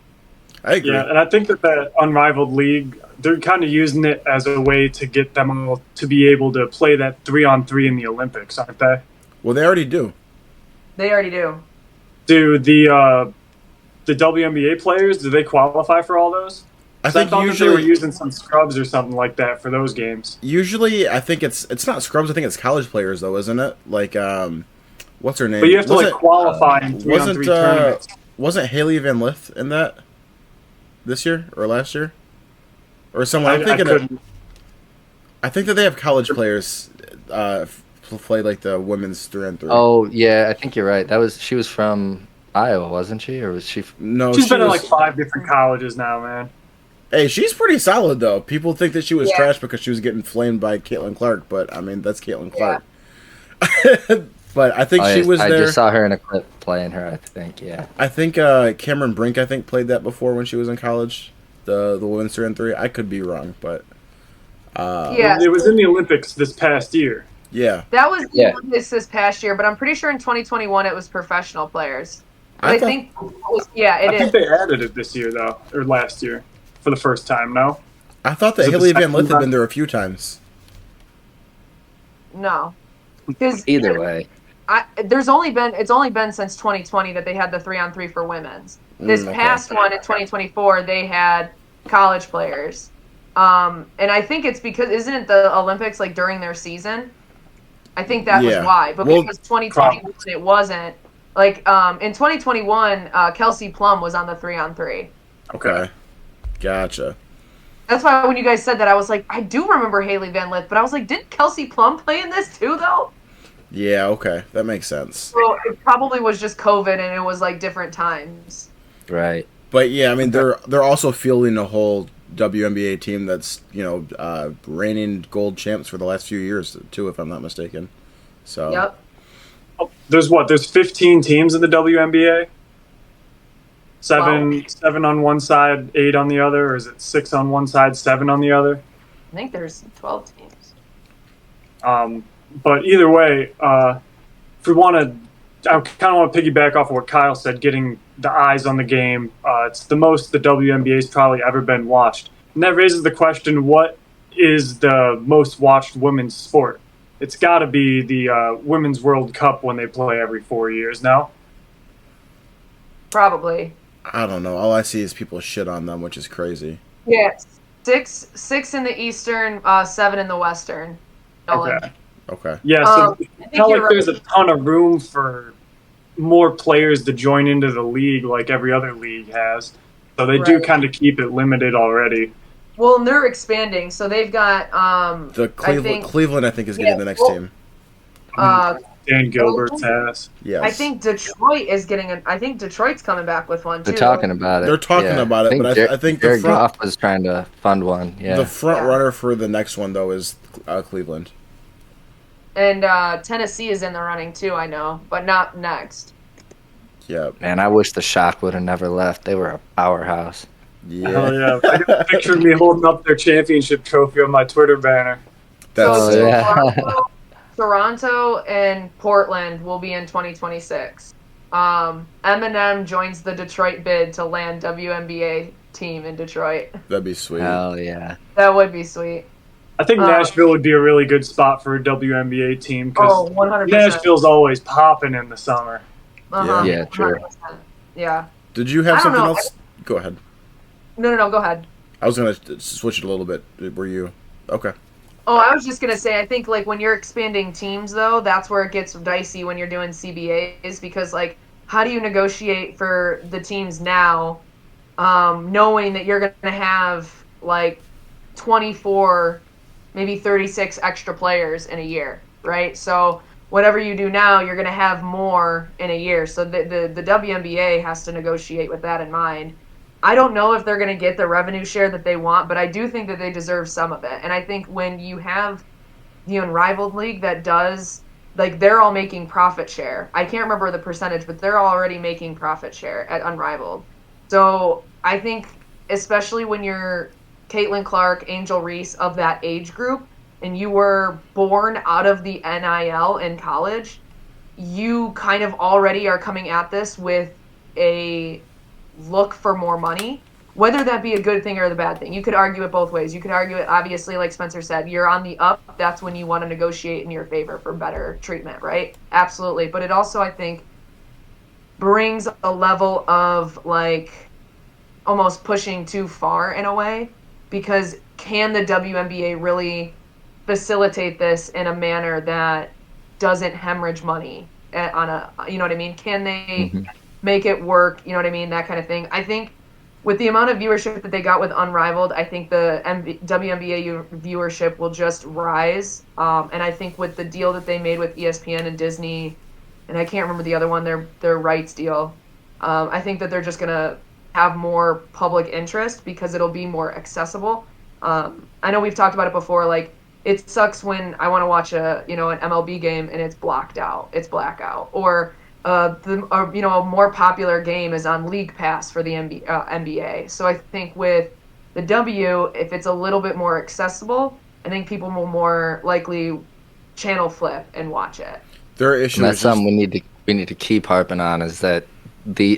I agree. Yeah, and I think that Unrivaled League, they're kind of using it as a way to get them all to be able to play that 3-on-3 in the Olympics, aren't they? Well, they already do. They already do. Do the WNBA players, do they qualify for all those? I think thought usually that they were using some scrubs or something like that for those games. Usually, I think it's not scrubs. I think it's college players, though, isn't it? Like, what's her name? But you have to qualify in 3-on-3 tournaments. Wasn't Haley Van Lith in that this year or last year, or someone? I think that they have college players play like the women's 3-on-3. Oh yeah, I think you're right. She was from Iowa, wasn't she? Or was she? No, She's she been in was, like 5 different colleges now, man. Hey, she's pretty solid though. People think that she was Yeah. trash because she was getting flamed by Caitlin Clark, but I mean that's Caitlin Yeah. Clark. But I think she was I there. just saw her in a clip playing her. I think, yeah. I think Cameron Brink, I think, played that before when she was in college. The women's 3-on-3. I could be wrong, but Yeah. It was in the Olympics this past year. yeah, That was Yeah. this past year, but I'm pretty sure in 2021 it was professional players. But I I thought- think it was, yeah, it I think is. they added it this year though, or last year, for the first time. No, I thought that Is it the Haley Van second Lith had time? been there a few times. No, because Either way. it's only been since 2020 that they had the 3-on-3 for women's. This Okay. past one in 2024 they had college players, and I think it's because isn't it the Olympics like during their season? I think that Yeah. was why. But Well, because 2021 it wasn't. Like in 2021, Kelsey Plum was on the 3-on-3. Okay, gotcha. That's why when you guys said that, I was like, I do remember Haley Van Lith, but I was like, didn't Kelsey Plum play in this too, though? Yeah, okay, that makes sense. So it probably was just COVID and it was like different times. Right. But yeah, I mean they're also fielding a whole WNBA team that's reigning gold champs for the last few years too, if I'm not mistaken. So Yep. Oh, there's 15 teams in the WNBA. Seven on one side, 8 on the other, or is it 6 on one side, 7 on the other? I think there's 12 teams. But either way, if we want to, I kind of want to piggyback off of what Kyle said, getting the eyes on the game. It's the most the WNBA's probably ever been watched. And that raises the question, what is the most watched women's sport? It's got to be the Women's World Cup when they play every 4 years now. Probably. I don't know. All I see is people shit on them, which is crazy. Yeah. Six in the Eastern, 7 in the Western. Nolan. Okay. Okay. Yeah, so I think it's not you're like there's a right. ton of room for more players to join into the league like every other league has. So they do Right. kind of keep it limited already. Well, and they're expanding, so they've got The Cleveland, I think, is getting Yeah, the next well- team. Dan Gilbert's ass. Yes. I think Detroit is getting I think Detroit's coming back with one too. They're talking about it. They're talking about it, but I think the Jared front- Goff was trying to fund one. Yeah. the front Yeah. runner for the next one though is Cleveland. And Tennessee is in the running too, I know, but not next. Yeah. Man, I wish the Shock would have never left. They were a powerhouse. Yeah. Oh yeah, I got a picture of me holding up their championship trophy on my Twitter banner. That's Oh, yeah. Toronto and Portland will be in 2026. Eminem joins the Detroit bid to land WNBA team in Detroit. that'd be sweet. Hell yeah. That would be sweet. I think Nashville would be a really good spot for a WNBA team Oh, because 100%. Nashville's always popping in the summer. Uh-huh. Yeah, true. 100%. Yeah. Did you I have don't something know. else? Go ahead. No, go ahead. I was gonna switch it a little bit. Were you? Okay. Oh, I was just gonna say, I think like when you're expanding teams, though, that's where it gets dicey when you're doing CBAs because like, how do you negotiate for the teams now, knowing that you're gonna have like 24, maybe 36 extra players in a year, right? So whatever you do now, you're gonna have more in a year. So the WNBA has to negotiate with that in mind. I don't know if they're going to get the revenue share that they want, but I do think that they deserve some of it. And I think when you have the Unrivaled League that does, like, they're all making profit share. I can't remember the percentage, but they're already making profit share at Unrivaled. So I think, especially when you're Caitlin Clark, Angel Reese of that age group, and you were born out of the NIL in college, you kind of already are coming at this with a look for more money, whether that be a good thing or the bad thing. You could argue it both ways. You could argue it, obviously, like Spencer said, you're on the up. That's when you want to negotiate in your favor for better treatment, right? Absolutely. But it also, I think, brings a level of, like, almost pushing too far in a way, because can the WNBA really facilitate this in a manner that doesn't hemorrhage money on a, you know what I mean? Can they make it work, you know what I mean, that kind of thing. I think with the amount of viewership that they got with Unrivaled, I think the WNBA viewership will just rise. And I think with the deal that they made with ESPN and Disney, and I can't remember the other one, their rights deal, I think that they're just going to have more public interest because it'll be more accessible. I know we've talked about it before. Like, it sucks when I want to watch an MLB game and it's blocked out, it's blackout, or a more popular game is on League Pass for the NBA. So I think with the W, if it's a little bit more accessible, I think people will more likely channel flip and watch it. Their issue And that's is something we need to keep harping on, is that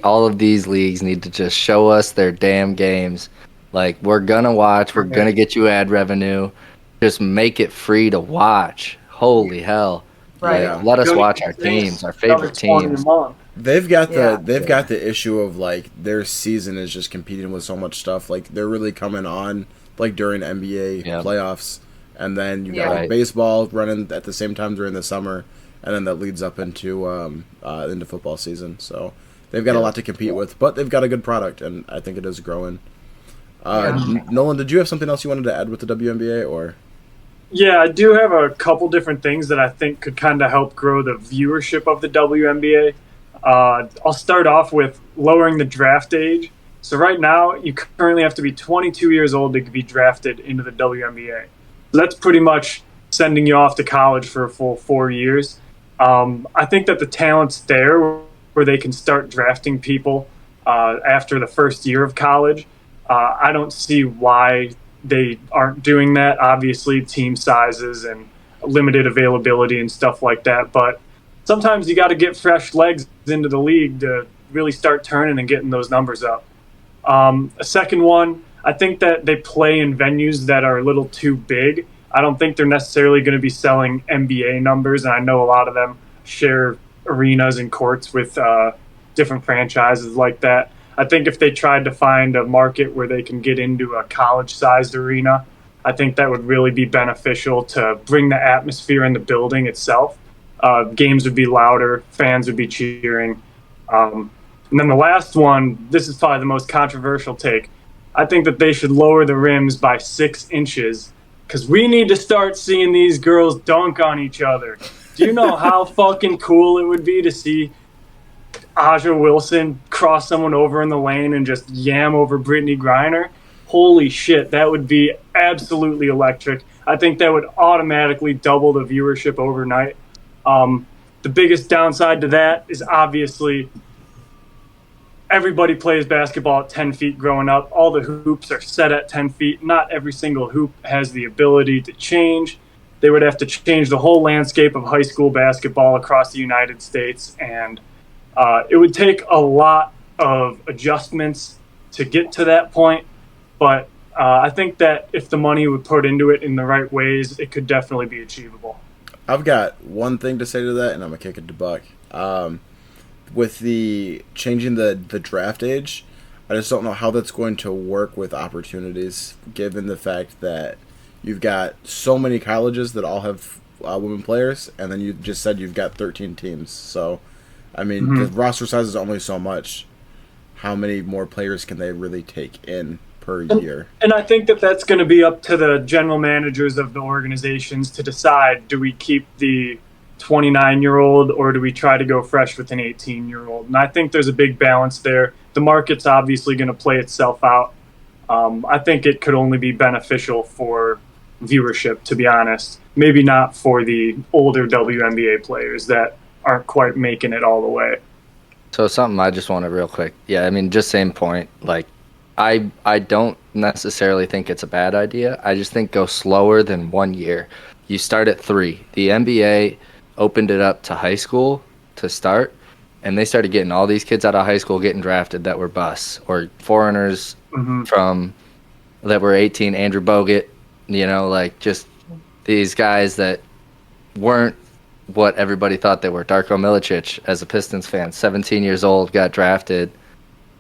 all of these leagues need to just show us their damn games. Like, we're gonna watch, we're gonna get you ad revenue. Just make it free to watch. Holy hell! Right. Yeah. Let us watch our teams, our favorite teams. They've got the Yeah. got the issue of like their season is just competing with so much stuff. Like, they're really coming on like during NBA playoffs, and then you got like Right. baseball running at the same time during the summer, and then that leads up into football season. So they've got a lot to compete with, but they've got a good product, and I think it is growing. Nolan, did you have something else you wanted to add with the WNBA, or? Yeah, I do have a couple different things that I think could kind of help grow the viewership of the WNBA. I'll start off with lowering the draft age. So right now, you currently have to be 22 years old to be drafted into the WNBA. So that's pretty much sending you off to college for a full 4 years. I think that the talent's there where they can start drafting people after the first year of college. I don't see why they aren't doing that. Obviously, team sizes and limited availability and stuff like that. But sometimes you got to get fresh legs into the league to really start turning and getting those numbers up. A second one, I think that they play in venues that are a little too big. I don't think they're necessarily going to be selling NBA numbers, and I know a lot of them share arenas and courts with different franchises like that. I think if they tried to find a market where they can get into a college-sized arena, I think that would really be beneficial to bring the atmosphere in the building itself. Games would be louder, fans would be cheering. And then the last one, this is probably the most controversial take. I think that they should lower the rims by 6 inches because we need to start seeing these girls dunk on each other. Do you know how fucking cool it would be to see Aja Wilson cross someone over in the lane and just yam over Brittany Griner? Holy shit, that would be absolutely electric. I think that would automatically double the viewership overnight. The biggest downside to that is obviously everybody plays basketball at 10 feet growing up. All the hoops are set at 10 feet. Not every single hoop has the ability to change. They would have to change the whole landscape of high school basketball across the United States, and it would take a lot of adjustments to get to that point. But I think that if the money would put into it in the right ways, it could definitely be achievable. I've got one thing to say to that, and I'm gonna kick it to Buck. With the changing the draft age, I just don't know how that's going to work with opportunities, given the fact that you've got so many colleges that all have women players, and then you just said you've got 13 teams. So, I mean, the roster size is only so much. How many more players can they really take in per year? And I think that that's going to be up to the general managers of the organizations to decide, do we keep the 29-year-old or do we try to go fresh with an 18-year-old? And I think there's a big balance there. The market's obviously going to play itself out. I think it could only be beneficial for viewership, to be honest. Maybe not for the older WNBA players that aren't quite making it all the way. So something I just want to real quick. Yeah, I mean, just same point. Like, I don't necessarily think it's a bad idea. I just think go slower than 1 year. You start at 3. The NBA opened it up to high school to start, and they started getting all these kids out of high school getting drafted that were busts or foreigners from that were 18. Andrew Bogut, like just these guys that weren't what everybody thought they were. Darko Milicic, as a Pistons fan, 17 years old, got drafted.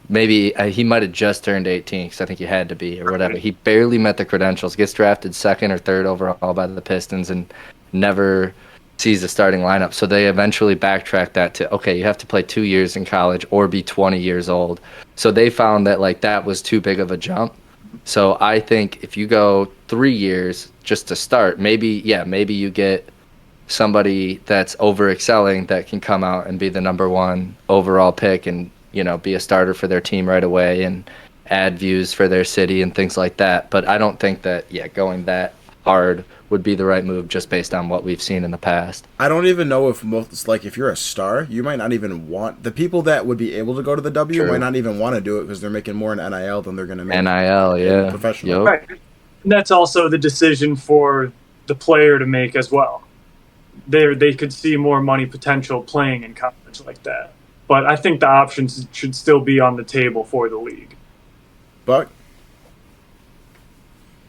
Maybe he might have just turned 18 because I think he had to be or whatever. He barely met the credentials, gets drafted 2nd or 3rd overall by the Pistons and never sees the starting lineup. So they eventually backtracked that to, okay, you have to play 2 years in college or be 20 years old. So they found that that was too big of a jump. So I think if you go 3 years just to start, maybe you get somebody that's over excelling that can come out and be the number 1 overall pick and be a starter for their team right away and add views for their city and things like that. But I don't think that going that hard would be the right move just based on what we've seen in the past. I don't even know if most, like, if you're a star, you might not even want the people that would be able to go to the W True. might not even want to do it because they're making more in NIL than they're going to make NIL, in yeah, professional. Right. And that's also the decision for the player to make as well. They could see more money potential playing in college like that. But I think the options should still be on the table for the league. But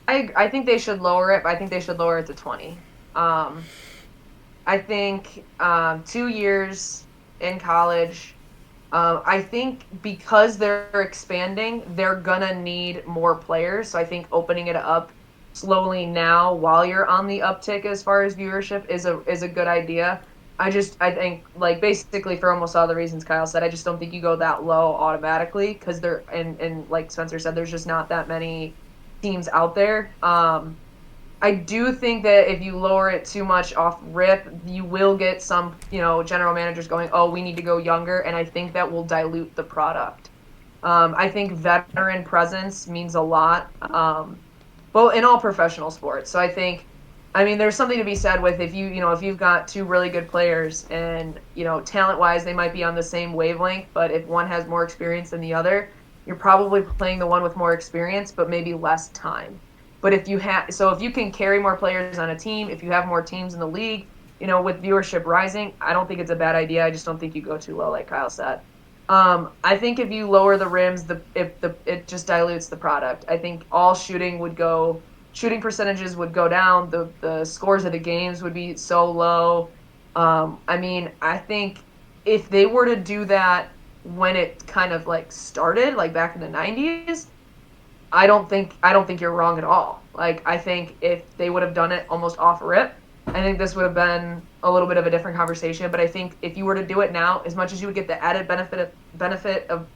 I think they should lower it, but I think they should lower it to 20. I think 2 years in college. I think because they're expanding, they're gonna need more players. So I think opening it up slowly now, while you're on the uptick as far as viewership, is a good idea. I think, like, basically for almost all the reasons Kyle said, I just don't think you go that low automatically because there and like Spencer said, there's just not that many teams out there. I do think that if you lower it too much off rip, you will get some, general managers going, oh, we need to go younger, and I think that will dilute the product. I think veteran presence means a lot, well, in all professional sports. So there's something to be said with if you've got two really good players and, talent-wise they might be on the same wavelength, but if one has more experience than the other, you're probably playing the one with more experience, but maybe less time. But if you can carry more players on a team, if you have more teams in the league, with viewership rising, I don't think it's a bad idea. I just don't think you go too low, like Kyle said. I think if you lower the rims, it just dilutes the product. I think all shooting percentages would go down. The scores of the games would be so low. I think if they were to do that when it kind of like started, like back in the 90s, I don't think you're wrong at all. Like, I think if they would have done it almost off rip, I think this would have been a little bit of a different conversation. But I think if you were to do it now, as much as you would get the added benefit of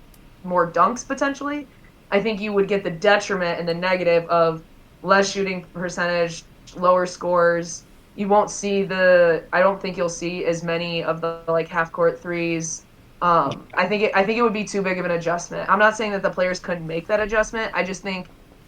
more dunks potentially, I think you would get the detriment and the negative of less shooting percentage, lower scores. You won't see I don't think you'll see as many of the like half court threes. I think it would be too big of an adjustment. I'm not saying that the players couldn't make that adjustment. I just think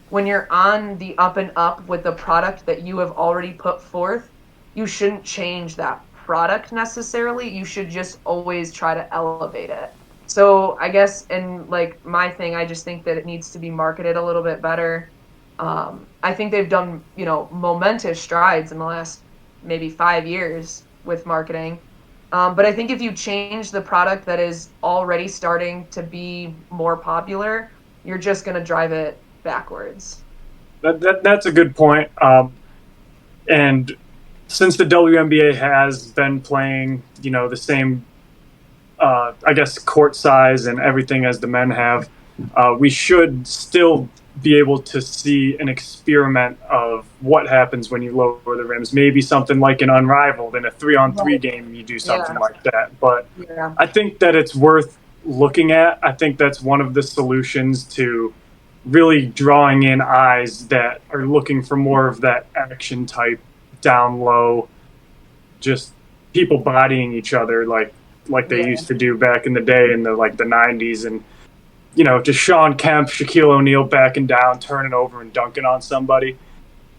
when you're on the up and up with the product that you have already put forth, you shouldn't change that product necessarily. You should just always try to elevate it. So I guess, and like my thing, I just think that it needs to be marketed a little bit better. I think they've done, momentous strides in the last maybe 5 years with marketing. But I think if you change the product that is already starting to be more popular, you're just going to drive it backwards. That's a good point. And since the WNBA has been playing, the same, I guess, court size and everything as the men have, we should still be able to see an experiment of what happens when you lower the rims. Maybe something like an Unrivaled in a 3-on-3 game, you do something like that. But I think that it's worth looking at. I think that's one of the solutions to really drawing in eyes that are looking for more of that action type, down low, just people bodying each other like they used to do back in the day in the 90s, and just Sean Kemp, Shaquille O'Neal backing down, turning over and dunking on somebody.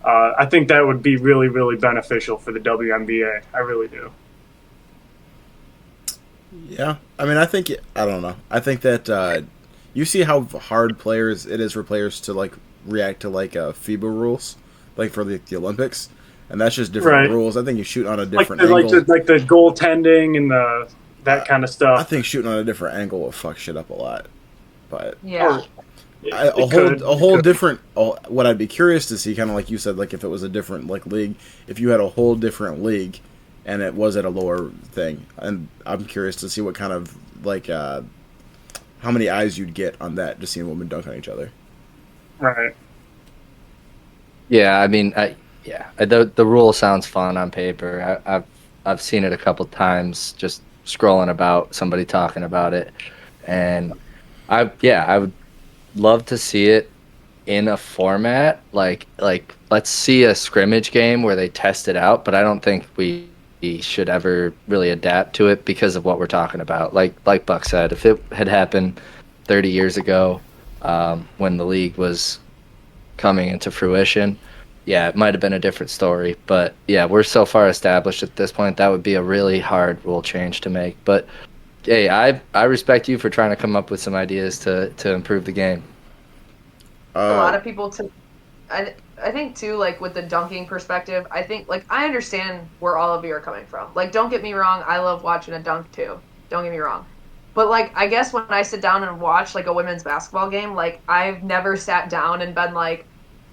I think that would be really, really beneficial for the WNBA. I really do. Yeah. I don't know. I think that you see how hard it is for players to react to FIBA rules, for the Olympics, and that's just different rules. I think you shoot on a different angle. Like the goaltending and that kind of stuff. I think shooting on a different angle will fuck shit up a lot. But what I'd be curious to see, kind of like you said, if it was a different league, if you had a whole different league and it was at a lower thing, and I'm curious to see what kind of how many eyes you'd get on that, just seeing women dunk on each other. Right. Yeah, the rule sounds fun on paper. I've seen it a couple times, just scrolling about, somebody talking about it, and I would love to see it in a format like let's see a scrimmage game where they test it out, but I don't think we should ever really adapt to it because of what we're talking about. Like Buck said, if it had happened 30 years ago, when the league was coming into fruition, yeah, it might have been a different story. But yeah, we're so far established at this point, that would be a really hard rule change to make. But hey, I respect you for trying to come up with some ideas to improve the game. A lot of people I think too, like with the dunking perspective, I think like I understand where all of you are coming from. Like, don't get me wrong, I love watching a dunk too. Don't get me wrong. But like I guess when I sit down and watch like a women's basketball game, like I've never sat down and been like,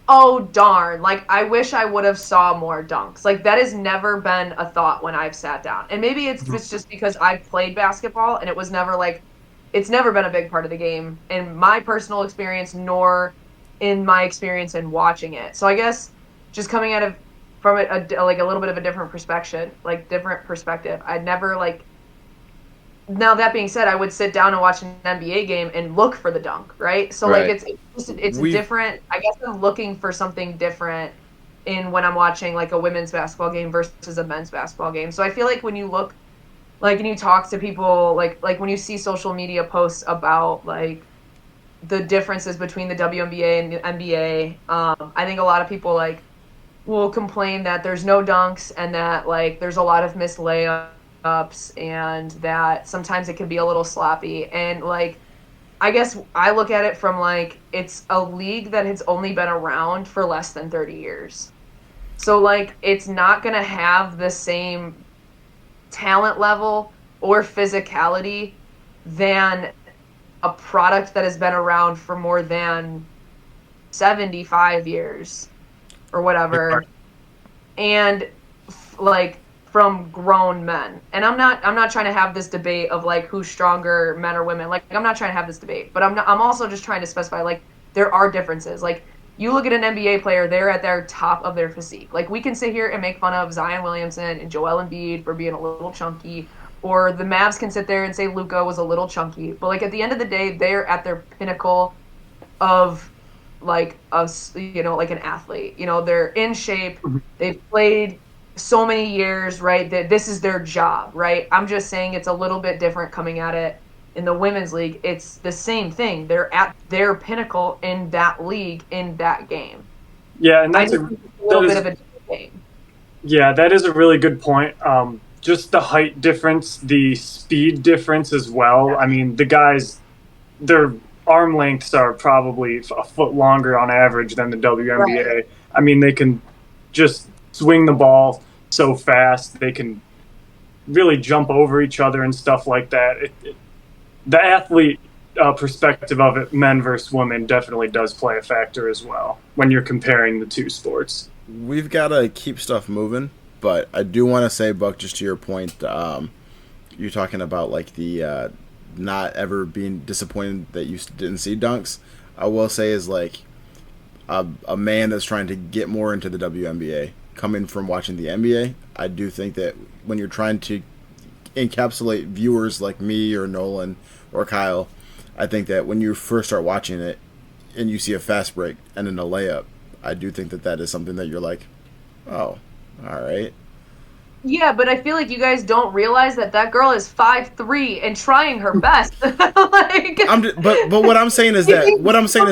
oh darn, like I wish I would have saw more dunks. Like that has never been a thought when I've sat down. And maybe it's just because I've played basketball and it was never like it's never been a big part of the game in my personal experience nor in my experience in watching it. So I guess just coming at it from like a little bit of a different perspective, I'd never like. Now that being said, I would sit down and watch an NBA game and look for the dunk, right? So right. like it's different. I guess I'm looking for something different in when I'm watching like a women's basketball game versus a men's basketball game. So I feel like when you look, like, and you talk to people, like when you see social media posts about like the differences between the WNBA and the NBA, I think a lot of people like will complain that there's no dunks and that like there's a lot of missed layups and that sometimes it can be a little sloppy. And like I guess I look at it from like it's a league that has only been around for less than 30 years. So like it's not going to have the same talent level or physicality than a product that has been around for more than 75 years or whatever, and like from grown men. And I'm not trying to have this debate of like who's stronger, men or women. Like I'm not trying to have this debate, but I'm also just trying to specify like there are differences. Like you look at an NBA player, they're at their top of their physique. Like we can sit here and make fun of Zion Williamson and Joel Embiid for being a little chunky. Or the Mavs can sit there and say Luka was a little chunky. But, like, at the end of the day, they're at their pinnacle of, like, like an athlete. You know, they're in shape. They've played so many years, right? That this is their job, right? I'm just saying it's a little bit different coming at it in the women's league. It's the same thing. They're at their pinnacle in that league, in that game. Yeah, and that's a little bit of a different game. Yeah, that is a really good point. Just the height difference, the speed difference as well. I mean, the guys, their arm lengths are probably a foot longer on average than the WNBA. Right. I mean, they can just swing the ball so fast. They can really jump over each other and stuff like that. The athlete perspective of it, men versus women, definitely does play a factor as well when you're comparing the two sports. We've got to keep stuff moving. But I do want to say, Buck, just to your point, you're talking about like the not ever being disappointed that you didn't see dunks. I will say is like a man that's trying to get more into the WNBA, coming from watching the NBA, I do think that when you're trying to encapsulate viewers like me or Nolan or Kyle, I think that when you first start watching it and you see a fast break and then a layup, I do think that that is something that you're like, oh, all right. Yeah, but I feel like you guys don't realize that girl is 5'3" and trying her best. Like, but what I'm saying is that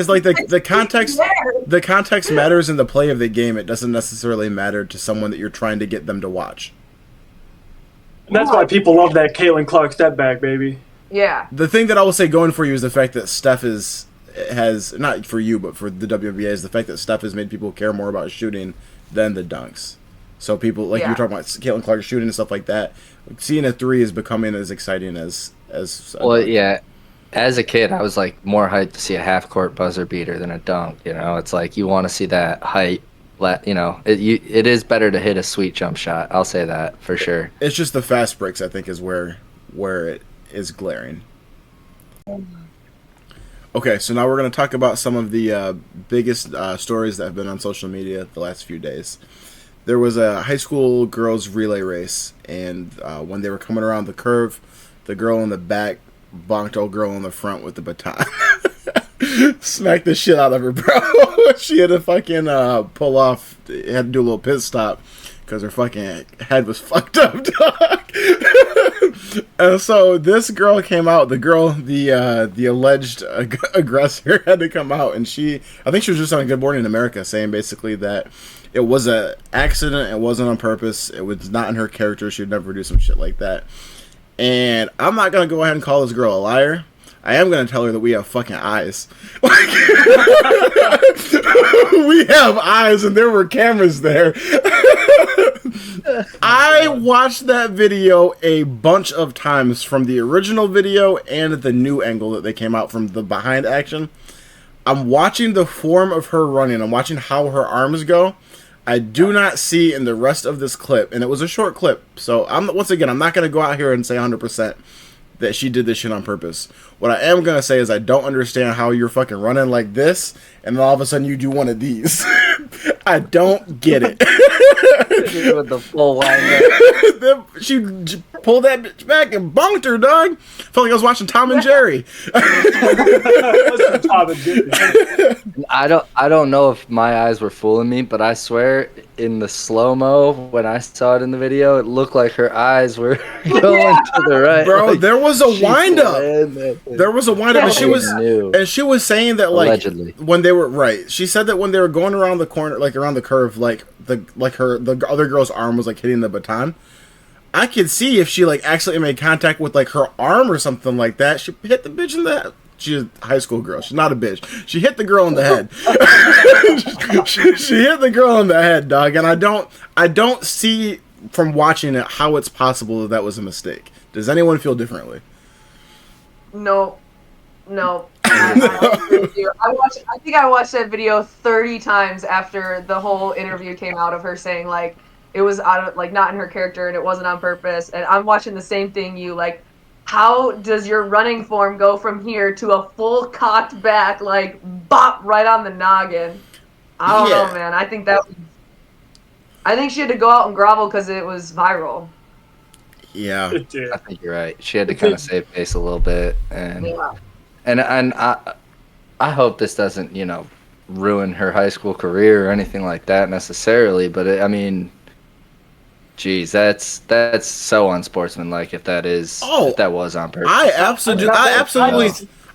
like the context matters in the play of the game. It doesn't necessarily matter to someone that you're trying to get them to watch. And that's why people love that Caitlin Clark step back, baby. Yeah. The thing that I will say going for you is the fact that Steph has not for you but for the WNBA is the fact that Steph has made people care more about shooting than the dunks. So people like you're talking about Caitlin Clark shooting and stuff like that. Seeing a three is becoming as exciting as. Well, yeah. As a kid, I was like more hyped to see a half court buzzer beater than a dunk. You know, it's like you want to see that height. You know, it is better to hit a sweet jump shot. I'll say that for sure. It's just the fast breaks, I think, is where it is glaring. Okay, so now we're going to talk about some of the biggest stories that have been on social media the last few days. There was a high school girls relay race, and when they were coming around the curve, the girl in the back bonked old girl in the front with the baton. Smacked the shit out of her, bro. She had to fucking pull off, had to do a little pit stop, because her fucking head was fucked up, dog. And so this girl came out. The alleged aggressor had to come out, and I think she was just on Good Morning America saying basically that it was an accident. It wasn't on purpose. It was not in her character. She would never do some shit like that. And I'm not gonna go ahead and call this girl a liar. I am going to tell her that we have fucking eyes. We have eyes, and there were cameras there. I watched that video a bunch of times, from the original video and the new angle that they came out from the behind action. I'm watching the form of her running. I'm watching how her arms go. I do not see in the rest of this clip, and it was a short clip, so I'm not going to go out here and say 100% that she did this shit on purpose. What I am going to say is I don't understand how you're fucking running like this, and then all of a sudden you do one of these. I don't get it. With the full wind up. She pulled that bitch back and bonked her, dog. Felt like I was watching Tom and Jerry. I don't know if my eyes were fooling me, but I swear in the slow-mo, when I saw it in the video, it looked like her eyes were going to the right. Bro, like, there was a wind-up. There was a wind-up, and she was saying that, like, allegedly, when they were, right, she said that when they were going around the corner, like, around the curve, the other girl's arm was, like, hitting the baton. I could see if she, like, accidentally made contact with, like, her arm or something like that, she hit the bitch in the head. She's a high school girl. She's not a bitch. She hit the girl in the head. she hit the girl in the head, dog. And I don't see from watching it how it's possible that was a mistake. Does anyone feel differently? No. I agree with you. I think I watched that video 30 times after the whole interview came out of her saying, like, it was out of, like, not in her character and it wasn't on purpose. And I'm watching the same thing you, like, how does your running form go from here to a full cocked back, like, bop right on the noggin? I don't know, man. I think she had to go out and grovel because it was viral. Yeah. I think you're right. She had to kind of save face a little bit, and I hope this doesn't, ruin her high school career or anything like that necessarily. But I mean, geez, that's so unsportsmanlike if that was on purpose.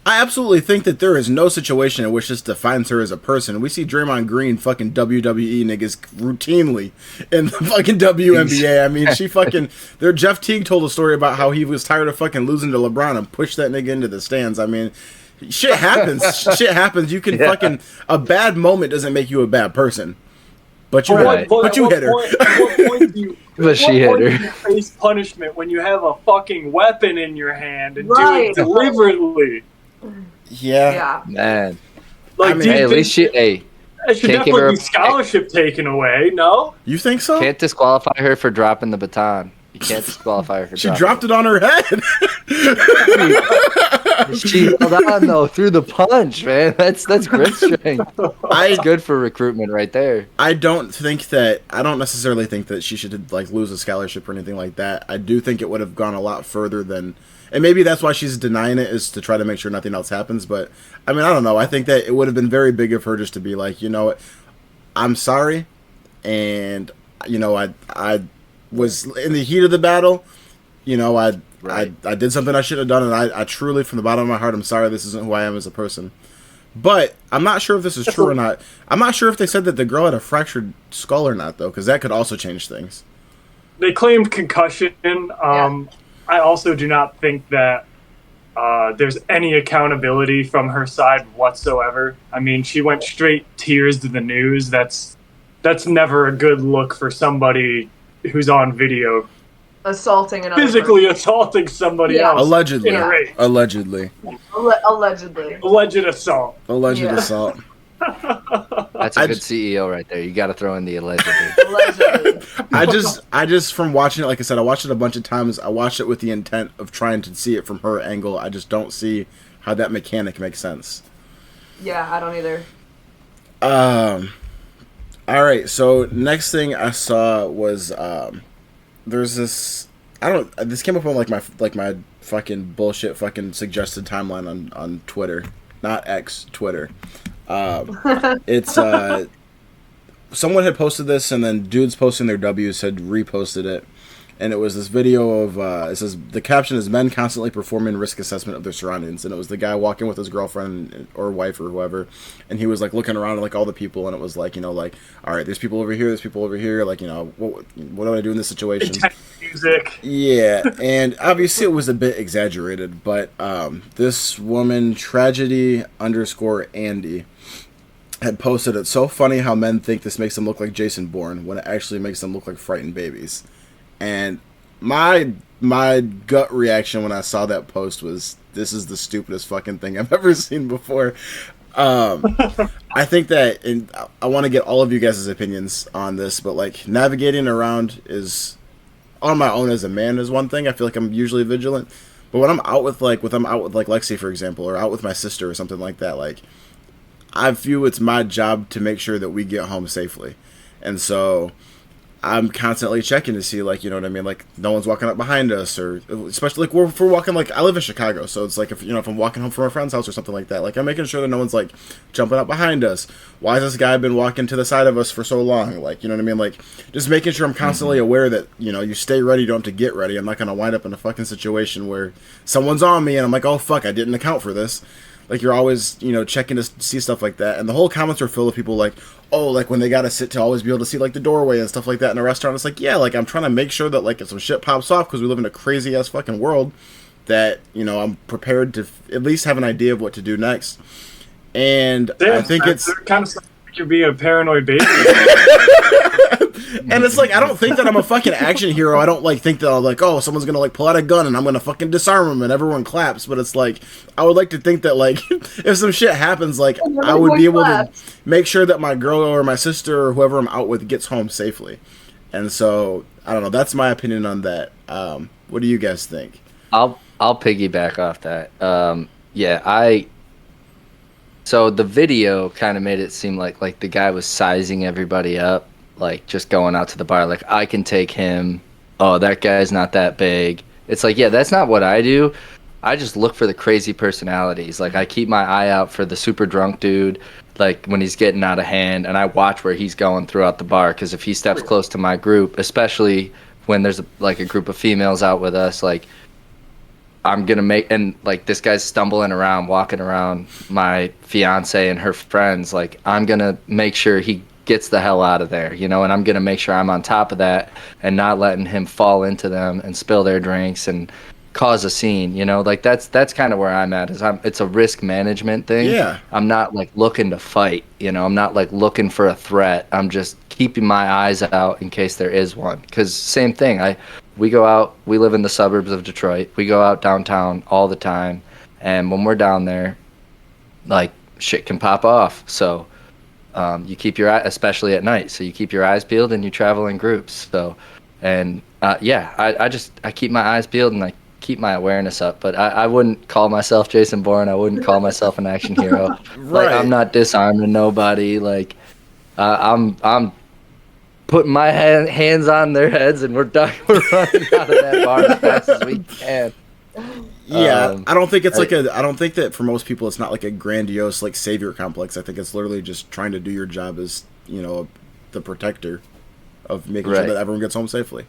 I absolutely think that there is no situation in which this defines her as a person. We see Draymond Green fucking WWE niggas routinely in the fucking WNBA. I mean, Jeff Teague told a story about how he was tired of fucking losing to LeBron and pushed that nigga into the stands. I mean, shit happens. Shit happens. You can fucking, a bad moment doesn't make you a bad person. But you hit her. At what point do you face punishment when you have a fucking weapon in your hand and do it deliberately? Yeah. Man. Like, hey, at least it should definitely be scholarship taken away, no? You think so? Can't disqualify her for dropping the baton. You can't disqualify her for She dropped it on her head. She held on, though, through the punch, man. That's grip strength. That's good for recruitment right there. I don't necessarily think that she should, like, lose a scholarship or anything like that. I do think it would have gone a lot further than, and maybe that's why she's denying it, is to try to make sure nothing else happens. But I mean, I don't know. I think that it would have been very big of her just to be like, you know what, I'm sorry, and I was in the heat of the battle. I did something I shouldn't have done, and I truly, from the bottom of my heart, I'm sorry. This isn't who I am as a person. But I'm not sure if this is true or not. I'm not sure if they said that the girl had a fractured skull or not, though, because that could also change things. They claimed concussion. I also do not think that there's any accountability from her side whatsoever. I mean, she went straight tears to the news. That's never a good look for somebody who's on video assaulting another physically person. Assaulting somebody else allegedly in a race. Allegedly Alleged assault. Alleged assault. That's a good CEO right there. You got to throw in the allegedly. I just from watching it, like I said, I watched it a bunch of times. I watched it with the intent of trying to see it from her angle. I just don't see how that mechanic makes sense. Yeah, I don't either. All right, so next thing I saw was there's this, this came up on my fucking bullshit fucking suggested timeline on Twitter, not X, Twitter. It's someone had posted this, and then dudes posting their W's had reposted it. And it was this video of, it says, the caption is men constantly performing risk assessment of their surroundings. And it was the guy walking with his girlfriend or wife or whoever. And he was, like, looking around at, like, all the people. And it was, like, you know, like, all right, there's people over here, there's people over here. Like, you know, what do I do in this situation? Music. Yeah. And obviously it was a bit exaggerated. But this woman, Tragedy_Andy, had posted, it's so funny how men think this makes them look like Jason Bourne when it actually makes them look like frightened babies. And my gut reaction when I saw that post was, this is the stupidest fucking thing I've ever seen before. I think that, and I want to get all of you guys' opinions on this, but like navigating around is on my own as a man is one thing. I feel like I'm usually vigilant, but when I'm out with Lexi, for example, or out with my sister or something like that, like I feel it's my job to make sure that we get home safely, and so I'm constantly checking to see, like, you know what I mean, like no one's walking up behind us, or especially like if we're walking, like I live in Chicago, so it's like if I'm walking home from a friend's house or something like that, like I'm making sure that no one's like jumping up behind us. Why has this guy been walking to the side of us for so long? Like, you know what I mean, like just making sure I'm constantly aware that, you know, you stay ready, you don't have to get ready. I'm not gonna wind up in a fucking situation where someone's on me and I'm like, oh fuck, I didn't account for this. Like, you're always, you know, checking to see stuff like that. And the whole comments are full of people like, oh, like, when they gotta sit to always be able to see, like, the doorway and stuff like that in a restaurant. It's like, yeah, like, I'm trying to make sure that, like, if some shit pops off, because we live in a crazy-ass fucking world, that, you know, I'm prepared to at least have an idea of what to do next. And I think it's kind of like you're being a paranoid baby. And it's like, I don't think that I'm a fucking action hero. I don't like think that I'm like, oh, someone's gonna like pull out a gun and I'm gonna fucking disarm them and everyone claps. But it's like, I would like to think that like if some shit happens, like I would be able to make sure that my girl or my sister or whoever I'm out with gets home safely. And so I don't know. That's my opinion on that. What do you guys think? I'll piggyback off that. So the video kind of made it seem like the guy was sizing everybody up, like just going out to the bar, like I can take him. Oh, that guy's not that big. It's like, yeah, that's not what I do. I just look for the crazy personalities. Like I keep my eye out for the super drunk dude, like when he's getting out of hand, and I watch where he's going throughout the bar, because if he steps close to my group, especially when there's a group of females out with us, like I'm gonna make, and like this guy's stumbling around, walking around my fiance and her friends, like I'm gonna make sure he gets the hell out of there, you know, and I'm gonna make sure I'm on top of that and not letting him fall into them and spill their drinks and cause a scene, you know. Like that's kind of where I'm at. It's a risk management thing. Yeah. I'm not like looking to fight, you know. I'm not like looking for a threat. I'm just keeping my eyes out in case there is one. Because same thing, we go out, we live in the suburbs of Detroit. We go out downtown all the time. And when we're down there, like, shit can pop off. So you keep your eye, especially at night. So you keep your eyes peeled and you travel in groups. So, and I keep my eyes peeled and I keep my awareness up. But I wouldn't call myself Jason Bourne. I wouldn't call myself an action hero. Right. Like, I'm not disarming nobody. Like, I'm putting my hands on their heads, and we're done. We're running out of that bar as fast as we can. Yeah, I don't think it's I don't think that for most people it's not like a grandiose like savior complex. I think it's literally just trying to do your job as, you know, the protector of making sure that everyone gets home safely.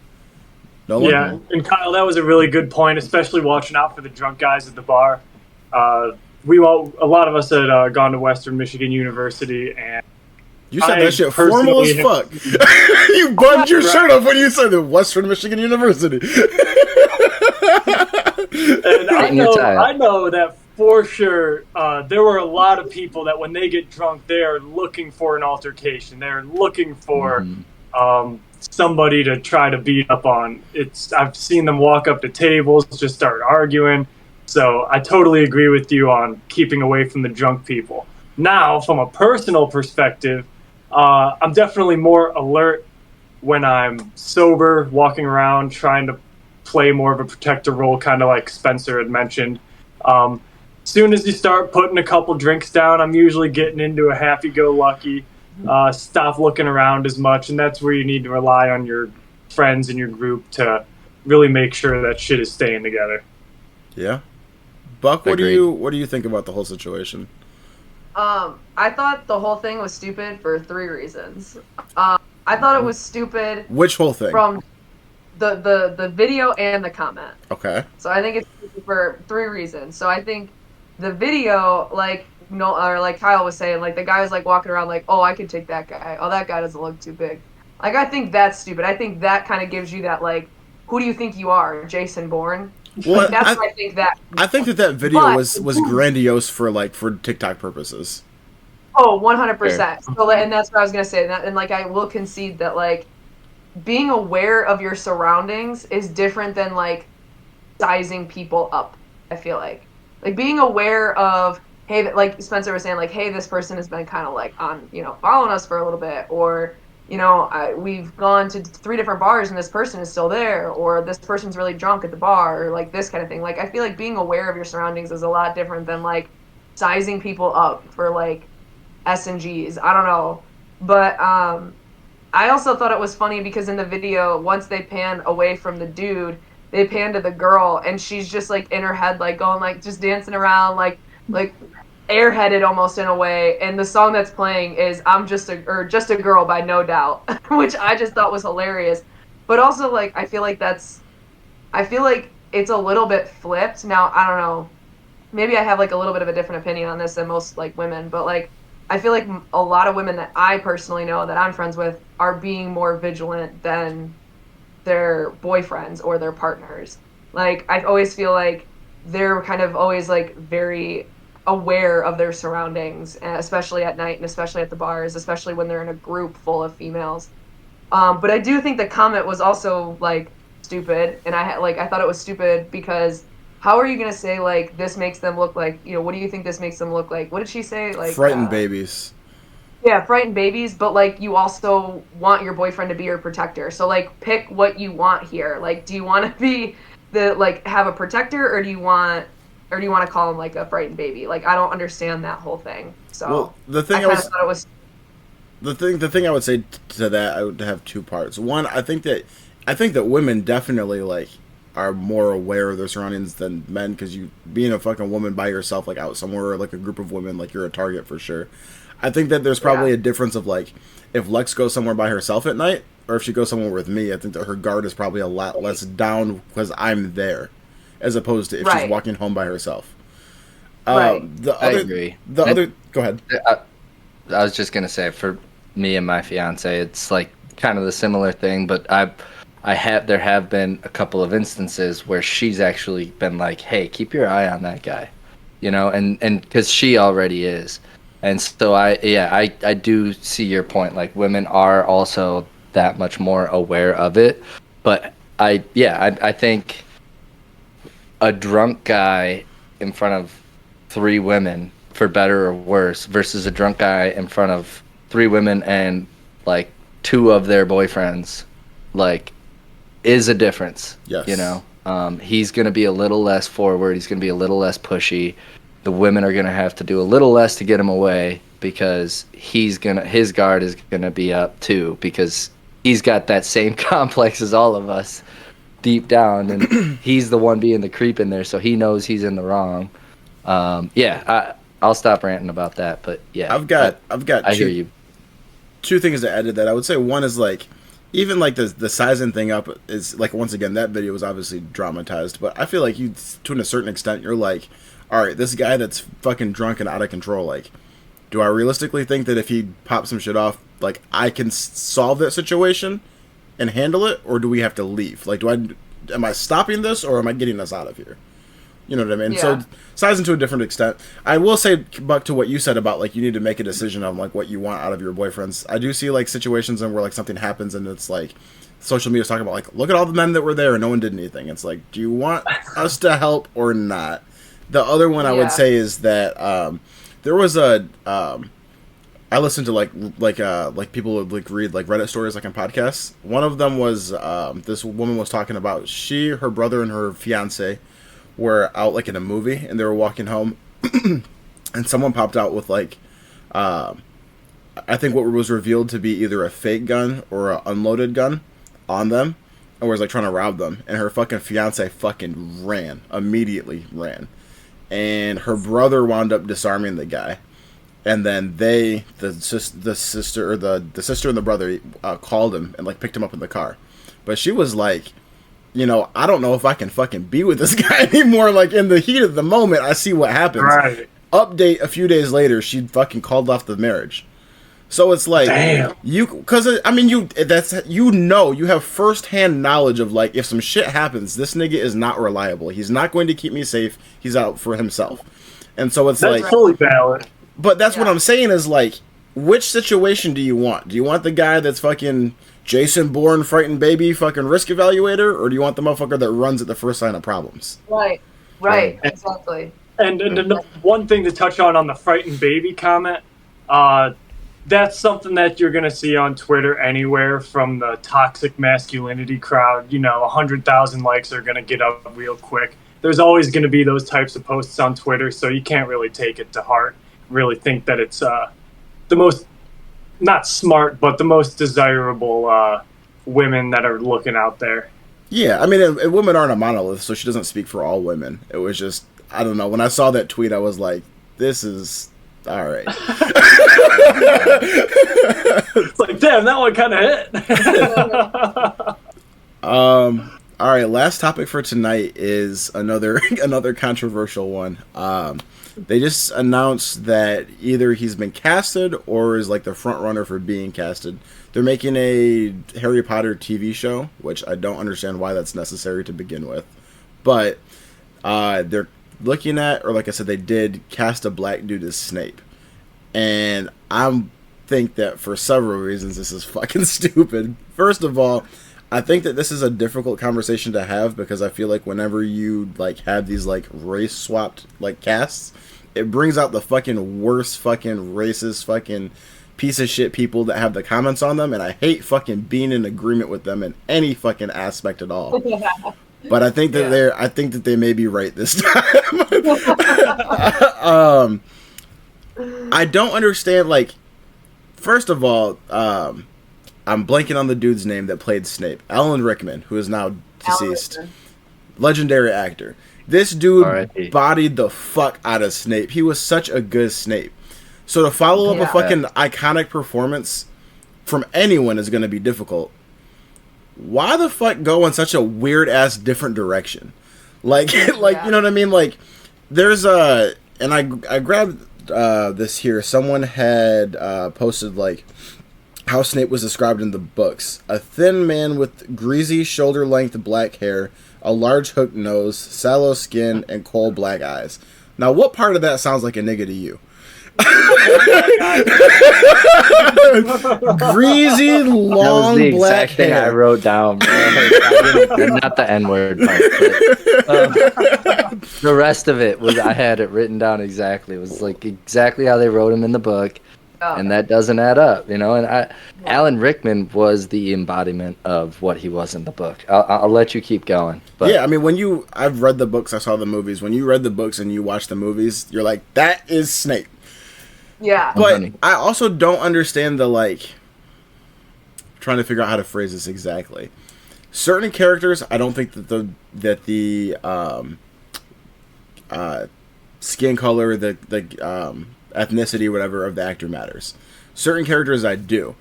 Yeah, and Kyle, that was a really good point, especially watching out for the drunk guys at the bar. A lot of us had gone to Western Michigan University, and you said that shit formal as fuck. You bugged your shirt off when you said the Western Michigan University. And I know that for sure there were a lot of people that when they get drunk, they are looking for an altercation. They're looking for somebody to try to beat up on. I've seen them walk up to tables, just start arguing. So I totally agree with you on keeping away from the drunk people. Now, from a personal perspective, I'm definitely more alert when I'm sober, walking around, trying to play more of a protector role, kind of like Spencer had mentioned. Soon as you start putting a couple drinks down, I'm usually getting into a happy-go-lucky, stop looking around as much, and that's where you need to rely on your friends and your group to really make sure that shit is staying together. Yeah. Buck, what do you think about the whole situation? I thought the whole thing was stupid for 3 reasons. I thought it was stupid Which whole thing? from the video and the comment. Okay. So I think it's stupid for 3 reasons. So I think the video, like no, or like Kyle was saying, like the guy was like walking around like, oh, I could take that guy. Oh, that guy doesn't look too big. Like I think that's stupid. I think that kind of gives you that like, who do you think you are, Jason Bourne? Well, Like, that's what I think that. I think that video But- was grandiose for TikTok purposes. Oh, 100%. So, and that's what I was gonna say. And like, I will concede that like, being aware of your surroundings is different than like sizing people up. I feel like being aware of, hey, like Spencer was saying, like, hey, this person has been kind of like on, following us for a little bit, or we've gone to 3 different bars and this person is still there, or this person's really drunk at the bar, or like this kind of thing. Like, I feel like being aware of your surroundings is a lot different than like sizing people up for like S and Gs. I don't know, but I also thought it was funny because in the video, once they pan away from the dude, they pan to the girl, and she's just like in her head, like going like just dancing around, like airheaded almost in a way. And the song that's playing is "I'm Just a" or "Just a Girl" by No Doubt, which I just thought was hilarious. But also like I feel like it's a little bit flipped. Now I don't know. Maybe I have like a little bit of a different opinion on this than most like women, but like I feel like a lot of women that I personally know that I'm friends with are being more vigilant than their boyfriends or their partners. Like I always feel like they're kind of always like very aware of their surroundings, especially at night and especially at the bars, especially when they're in a group full of females. But I do think the comment was also like stupid, and I thought it was stupid because how are you gonna say like this makes them look like, what do you think this makes them look like? What did she say? Like Frightened babies. Yeah, frightened babies, but like you also want your boyfriend to be your protector. So like pick what you want here. Like do you want to be have a protector, or do you want to call him like a frightened baby? Like I don't understand that whole thing. So Well, the thing I thought it was the thing I would say to that, I would have 2 parts. One, I think that women definitely like are more aware of their surroundings than men, because you being a fucking woman by yourself, like out somewhere, or like a group of women, like you're a target for sure. I think that there's probably a difference of like if Lex goes somewhere by herself at night or if she goes somewhere with me. I think that her guard is probably a lot less down because I'm there, as opposed to if she's walking home by herself. I agree. Go ahead. I was just gonna say, for me and my fiance, it's like kind of the similar thing, but there have been a couple of instances where she's actually been like, hey, keep your eye on that guy, and because she already is. And so I do see your point. Like women are also that much more aware of it, but I think a drunk guy in front of 3 women, for better or worse, versus a drunk guy in front of 3 women and like 2 of their boyfriends, like, is a difference. Yes. He's gonna be a little less forward. He's gonna be a little less pushy. The women are gonna have to do a little less to get him away because his guard is gonna be up too, because he's got that same complex as all of us deep down, and he's the one being the creep in there, so he knows he's in the wrong. I'll stop ranting about that, but yeah, I've got I hear you. 2 things to add to that. I would say one is like, even like the sizing thing up is like, once again, that video was obviously dramatized, but I feel like you, to a certain extent, you're like, all right, this guy that's fucking drunk and out of control, like, do I realistically think that if he pops some shit off, like, I can solve that situation and handle it, or do we have to leave? Like, am I stopping this, or am I getting us out of here? You know what I mean? Yeah. So, sizing to a different extent. I will say, Buck, to what you said about, like, you need to make a decision on, like, what you want out of your boyfriends. I do see, like, situations where, like, something happens and it's, like, social media's talking about, like, look at all the men that were there and no one did anything. It's like, do you want us to help or not? The other one I would say is that there was I listened to like people would like read like Reddit stories like on podcasts. One of them was this woman was talking about her brother and her fiance were out like in a movie and they were walking home and someone popped out with like I think what was revealed to be either a fake gun or an unloaded gun on them, and was like trying to rob them, and her fucking fiance immediately ran. And her brother wound up disarming the guy. and then the sister and the brother called him and like picked him up in the car. But she was like, you know, I don't know if I can fucking be with this guy anymore. Like, in the heat of the moment, I see what happens. Right. Update a few days later, she fucking called off the marriage. So it's like, damn. you have firsthand knowledge of like, if some shit happens, this nigga is not reliable. He's not going to keep me safe. He's out for himself. And so it's That's like, fully valid. But that's what I'm saying is like, which situation do you want? Do you want the guy that's fucking Jason Bourne, frightened baby, fucking risk evaluator, or do you want the motherfucker that runs at the first sign of problems? Right, exactly. And one thing to touch on the frightened baby comment, that's something that you're going to see on Twitter anywhere from the toxic masculinity crowd. You know, 100,000 likes are going to get up real quick. There's always going to be those types of posts on Twitter, so you can't really take it to heart. Really think that it's the most, not smart, but the most desirable women that are looking out there. Yeah, I mean, women aren't a monolith, so she doesn't speak for all women. It was just, I don't know. When I saw that tweet, I was like, this is all right. It's like, damn, that one kind of hit. All right, last topic for tonight is another controversial one. They just announced that either he's been casted or is like the front runner for being casted. They're making a Harry Potter TV show, which I don't understand why that's necessary to begin with. But they're looking at, or like I said, they did cast a black dude as Snape. And I think that for several reasons this is fucking stupid. First of all, I think that this is a difficult conversation to have because I feel like whenever you like have these like race swapped like casts, it brings out the fucking worst fucking racist fucking piece of shit people that have the comments on them, and I hate fucking being in agreement with them in any fucking aspect at all. But I think that they may be right this time. I don't understand, like, first of all, I'm blanking on the dude's name that played Snape. Alan Rickman, who is now deceased. Legendary actor. This dude bodied the fuck out of Snape. He was such a good Snape. So to follow up a fucking iconic performance from anyone is going to be difficult. Why the fuck go in such a weird ass different direction? Like, you know what I mean? Like, there's and I grabbed this here. Someone had posted like how Snape was described in the books: a thin man with greasy shoulder-length black hair, a large hooked nose, sallow skin, and coal black eyes. Now, what part of that sounds like a nigga to you? Greasy, long, that was the black exact thing hair. I wrote down, bro. Not the N-word part. But, the rest of it was, I had it written down exactly. It was like exactly how they wrote him in the book. And that doesn't add up, you know. And Alan Rickman was the embodiment of what he was in the book. I'll let you keep going. But yeah, I mean, I've read the books, I saw the movies. When you read the books and you watch the movies, you're like, that is Snape. Yeah. But I also don't understand the, like, trying to figure out how to phrase this exactly. Certain characters, I don't think that the skin color, the ethnicity, whatever, of the actor matters. Certain characters I do.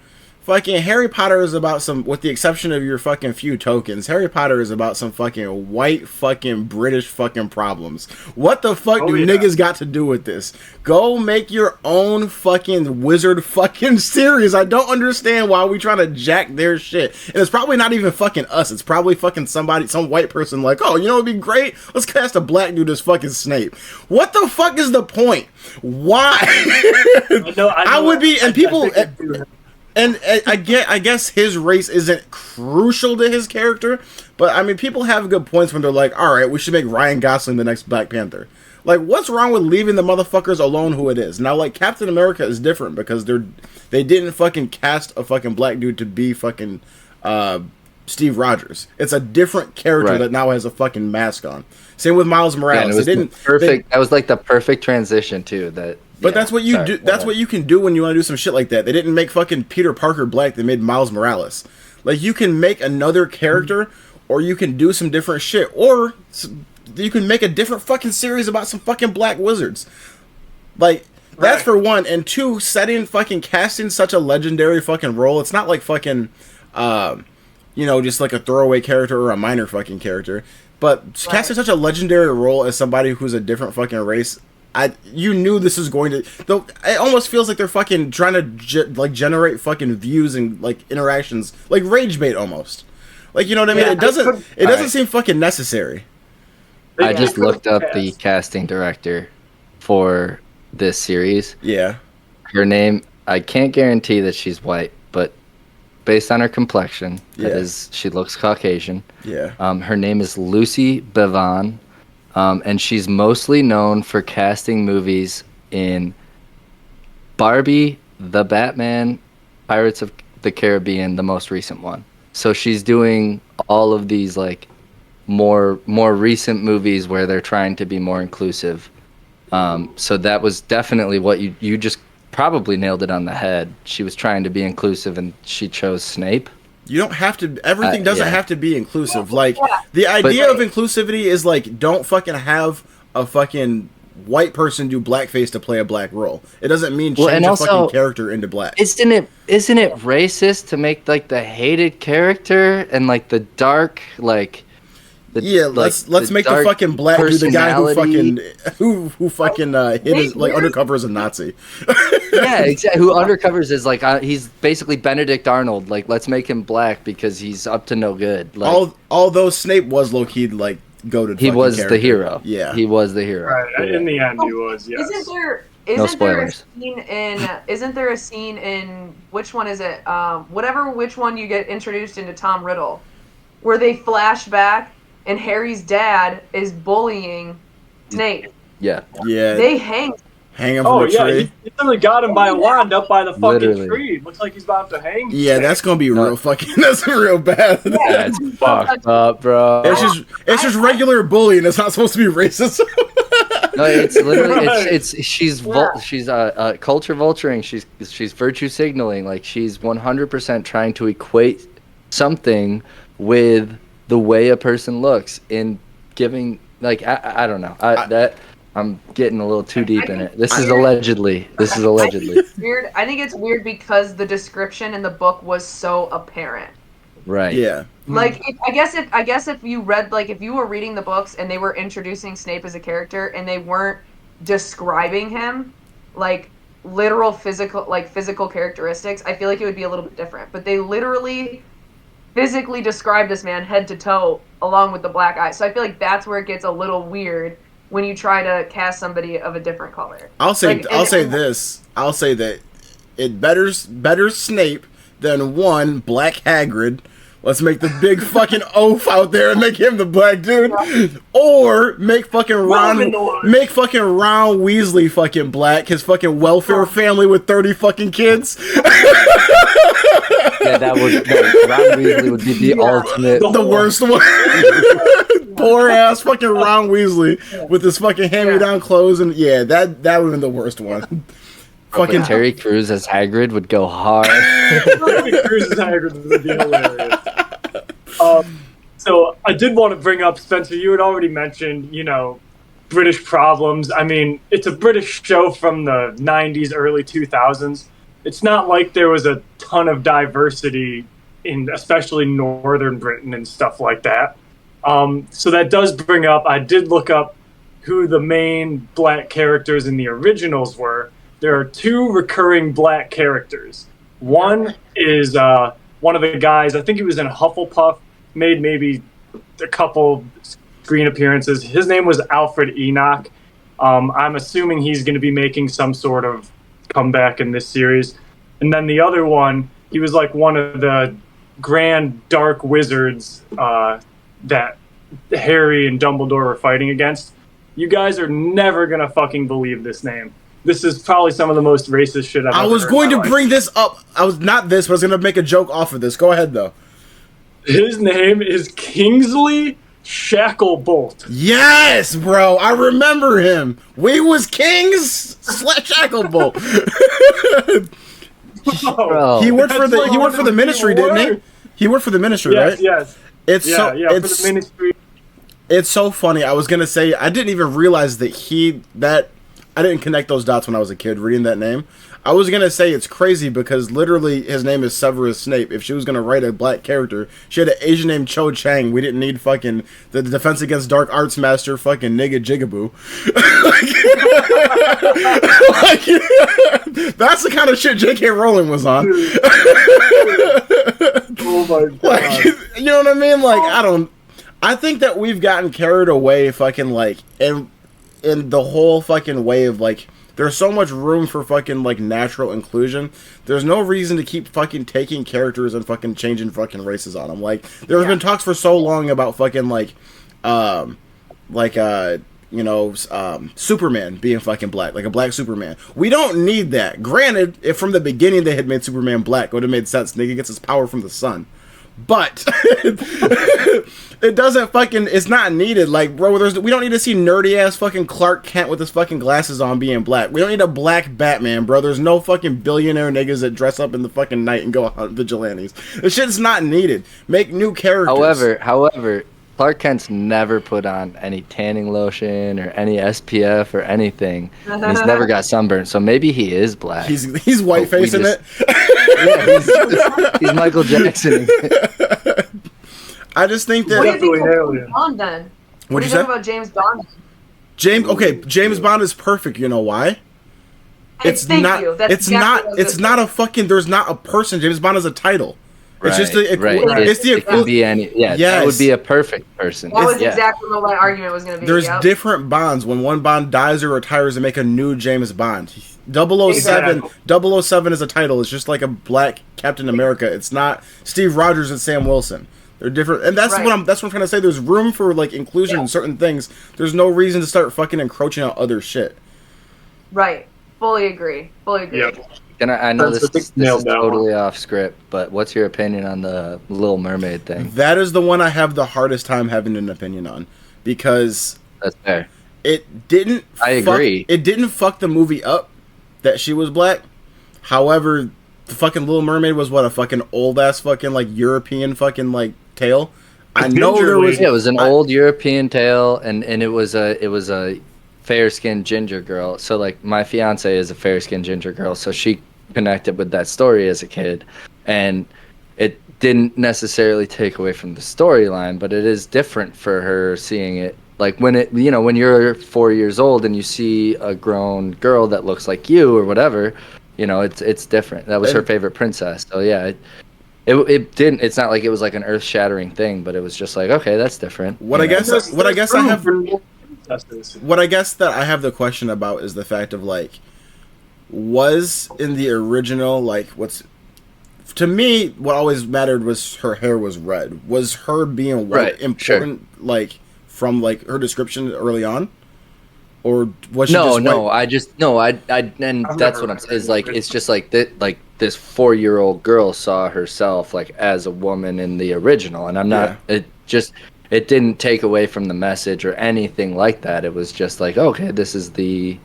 Fucking Harry Potter is about some, with the exception of your fucking few tokens, Harry Potter is about some fucking white fucking British fucking problems. What the fuck do niggas got to do with this? Go make your own fucking wizard fucking series. I don't understand why we trying to jack their shit. And it's probably not even fucking us. It's probably fucking somebody, some white person like, oh, you know what'd be great? Let's cast a black dude as fucking Snape. What the fuck is the point? Why? I would be, and people... And I guess his race isn't crucial to his character, but I mean, people have good points when they're like, all right, we should make Ryan Gosling the next Black Panther. Like, what's wrong with leaving the motherfuckers alone who it is? Now, like, Captain America is different because they didn't fucking cast a fucking black dude to be fucking Steve Rogers. It's a different character that now has a fucking mask on. Same with Miles Morales. That was like the perfect transition too. But that's what you do. That's what you can do when you want to do some shit like that. They didn't make fucking Peter Parker black. They made Miles Morales. Like, you can make another character, or you can do some different shit, or you can make a different fucking series about some fucking black wizards. Like, That's for one, and two, casting such a legendary fucking role. It's not like fucking, just like a throwaway character or a minor fucking character. But casting such a legendary role as somebody who's a different fucking race, you knew this was going to. Though it almost feels like they're fucking trying to generate fucking views and like interactions, like rage bait almost. Like, you know what I mean? Yeah, it doesn't seem fucking necessary. I just looked up the casting director for this series. Yeah. Her name, I can't guarantee that she's white, but based on her complexion, she looks Caucasian. Yeah. Her name is Lucy Bevan, and she's mostly known for casting movies in Barbie, The Batman, Pirates of the Caribbean, the most recent one. So she's doing all of these like more recent movies where they're trying to be more inclusive. So that was definitely what you just probably nailed it on the head. She was trying to be inclusive, and she chose Snape. You don't have to. Everything doesn't have to be inclusive. Like the idea of inclusivity is like, don't fucking have a fucking white person do blackface to play a black role. It doesn't mean change a fucking character into black. Isn't it racist to make like the hated character and like the dark like? Let's make the fucking black dude the guy who fucking hit his like undercover as a Nazi. Yeah, exactly. Who undercovers is like he's basically Benedict Arnold. Like, let's make him black because he's up to no good. Like, although Snape was low key like goated. He was character. the hero. Yeah, he was the hero. Right. In the end, he was. Yes. Isn't there a scene in which one is it? Which one you get introduced into Tom Riddle, where they flash back and Harry's dad is bullying Snape. Yeah. They hang him from a tree. He literally got him by a wand up by the fucking tree. Looks like he's about to hang. Yeah, that's gonna be real fucking. That's real bad. That's fucked up, bro. It's just regular bullying. It's not supposed to be racist. No, it's literally she's culture vulturing. She's virtue signaling. Like, she's 100% trying to equate something with the way a person looks in giving, like, I don't know. I'm getting a little too deep in it. This is allegedly. I think it's weird because the description in the book was so apparent. Right. Yeah. Like, I guess if you read, like, if you were reading the books and they were introducing Snape as a character and they weren't describing him like literal physical characteristics, I feel like it would be a little bit different. But they literally physically describe this man head to toe along with the black eye. So I feel like that's where it gets a little weird when you try to cast somebody of a different color. I'll say that it better Snape than one Black Hagrid. Let's make the big fucking oaf out there and make him the black dude, or make fucking Ron Weasley fucking black, his fucking welfare family with 30 fucking kids. Yeah, Ron Weasley would be the ultimate, the worst one. Poor ass fucking Ron Weasley with his fucking hand-me-down clothes, and that would have been the worst one. Fucking Terry Crews as Hagrid would go hard. Terry Crews as Hagrid would be hilarious. So I did want to bring up, Spencer, you had already mentioned, British problems. I mean, it's a British show from the 90s, early 2000s. It's not like there was a ton of diversity in especially Northern Britain and stuff like that. So that does bring up, I did look up who the main black characters in the originals were. There are two recurring black characters. One is one of the guys, I think he was in Hufflepuff, made maybe a couple screen appearances. His name was Alfred Enoch. I'm assuming he's going to be making some sort of comeback in this series. And then the other one, he was like one of the grand dark wizards that Harry and Dumbledore were fighting against. You guys are never going to fucking believe this name. This is probably some of the most racist shit I've ever heard. I was going to bring this up. I was going to make a joke off of this. Go ahead, though. His name is Kingsley Shacklebolt. Yes, bro. I remember him. We was Kings Shacklebolt. Bro. He worked for the ministry, didn't he? He worked for the ministry, right? Yes. For the ministry. It's so funny. I was going to say, I didn't even realize that I didn't connect those dots when I was a kid reading that name. I was gonna say it's crazy because literally his name is Severus Snape. If she was gonna write a black character, she had an Asian named Cho Chang. We didn't need fucking the Defense Against Dark Arts master fucking nigga jigaboo. That's the kind of shit J.K. Rowling was on. Oh my god! Like, you know what I mean? Like, I think that we've gotten carried away, fucking like, in the whole fucking way of like. There's so much room for fucking, like, natural inclusion. There's no reason to keep fucking taking characters and fucking changing fucking races on them. Like, there's been talks for so long about fucking, Superman being fucking black. Like, a black Superman. We don't need that. Granted, if from the beginning they had made Superman black, it would have made sense. Nigga gets his power from the sun. But it doesn't fucking, it's not needed. Like, bro, we don't need to see nerdy ass fucking Clark Kent with his fucking glasses on being black. We don't need a black Batman, bro. There's no fucking billionaire niggas that dress up in the fucking night and go hunt vigilantes. This shit's not needed. Make new characters. However, Clark Kent's never put on any tanning lotion or any SPF or anything. And he's never got sunburned, so maybe he is black. He's white facing it. Yeah, he's Michael Jackson. I just think that. What do you think about James Bond then? What do you think about James Bond? James Bond is perfect. You know why? It's not a fucking. There's not a person. James Bond is a title. It's just it could be any. Yeah, that would be a perfect person. That was exactly what my argument was going to be. There's different Bonds. When one Bond dies or retires, they make a new James Bond. 007. 007 is a title. It's just like a black Captain America. It's not Steve Rogers and Sam Wilson. They're different, and that's what I'm trying to say. There's room for like inclusion in certain things. There's no reason to start fucking encroaching on other shit. Right. Fully agree. Yep. And I know this is totally off script, but what's your opinion on the Little Mermaid thing? That is the one I have the hardest time having an opinion on, because that's fair. It didn't. I agree. It didn't fuck the movie up that she was black. However, the fucking Little Mermaid was what, a fucking old ass fucking like European fucking like tale. I know there was. Yeah, it was an old European tale, and it was a fair-skinned ginger girl. So like my fiance is a fair-skinned ginger girl, so she connected with that story as a kid, and it didn't necessarily take away from the storyline, but it is different for her seeing it. Like when you're 4 years old and you see a grown girl that looks like you or whatever, it's different. That was her favorite princess. So yeah, it didn't. It's not like it was like an earth-shattering thing, but it was just like, okay, that's different. What I guess that I have the question about is the fact of like, was in the original, like, to me, what always mattered was her hair was red. Was her being white important, sure, like, from, like, her description early on? Or was she just white? And that's what I'm saying, is, like, it's just, like, this 4-year-old girl saw herself, like, as a woman in the original, and I'm not, it didn't take away from the message or anything like that. It was just like, okay, this is the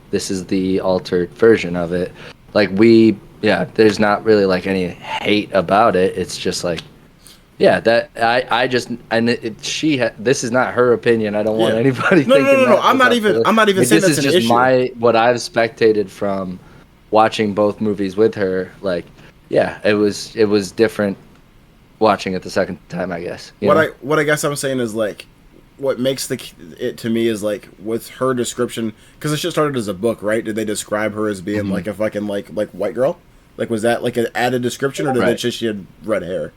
altered version of it. Like there's not really like any hate about it. It's just like, yeah, that this is not her opinion. I don't want anybody thinking No. I'm not even saying that's an issue. This is just what I've spectated from watching both movies with her. Like, yeah, it was different watching it the second time, I guess. What I guess I'm saying is like, what makes it to me is like with her description, because it just started as a book, right? Did they describe her as being like a fucking like white girl? Like, was that like an added description, or did it just she had red hair?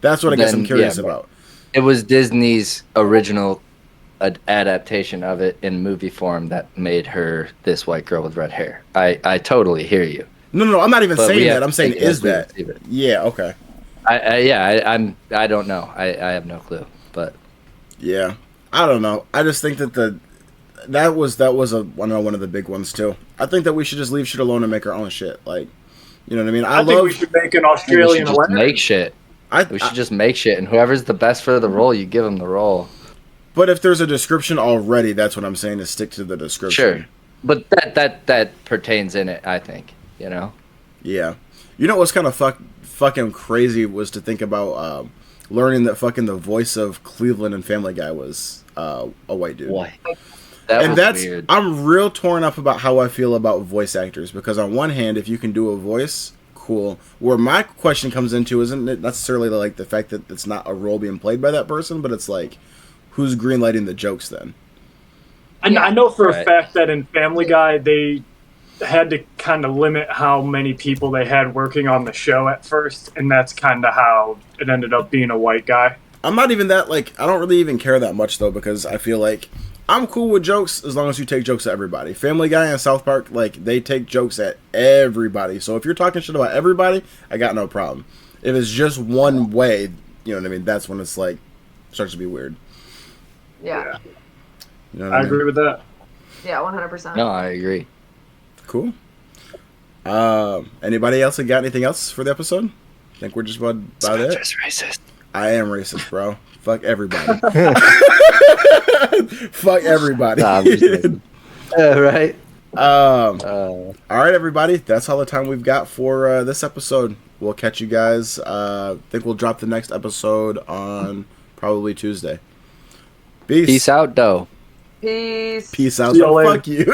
That's what I guess I'm curious about. It was Disney's original adaptation of it in movie form that made her this white girl with red hair. I totally hear you. No, I'm not even saying that. I'm saying is that. Yeah, okay. I don't know. I have no clue, but yeah, I don't know. I just think that that was one of the big ones too. I think that we should just leave shit alone and make our own shit. Like, you know what I mean? I think we should make an Australian winner. Make shit. We should just make shit, and whoever's the best for the role, you give them the role. But if there's a description already, that's what I'm saying, is stick to the description. Sure, but that pertains in it, I think. Yeah. You know what's kind of fucking crazy was to think about learning that fucking the voice of Cleveland and Family Guy was a white dude. Why? That and was that's weird. I'm real torn up about how I feel about voice actors, because on one hand, if you can do a voice, cool. Where my question comes into isn't it necessarily like the fact that it's not a role being played by that person, but it's like, who's greenlighting the jokes then? I know for a Right. fact that in Family Guy they had to kind of limit how many people they had working on the show at first, and that's kind of how it ended up being a white guy. I'm not even that, like, I don't really even care that much, though, because I feel like I'm cool with jokes as long as you take jokes at everybody. Family Guy and South Park, like, they take jokes at everybody. So if you're talking shit about everybody, I got no problem. If it's just one way, you know what I mean, that's when it's, like, starts to be weird. Yeah. You know what I I mean? agree with that. Yeah, 100%. No, I agree. Cool. Anybody else got anything else for the episode? I think we're just about it. Spencer's racist. I am racist, bro. Fuck everybody. Fuck everybody. Nah, I'm just kidding. Right. All right, everybody. That's all the time we've got for this episode. We'll catch you guys. I think we'll drop the next episode on probably Tuesday. Peace. Peace out, though. Peace. Peace out. See y'all So later. fuck you.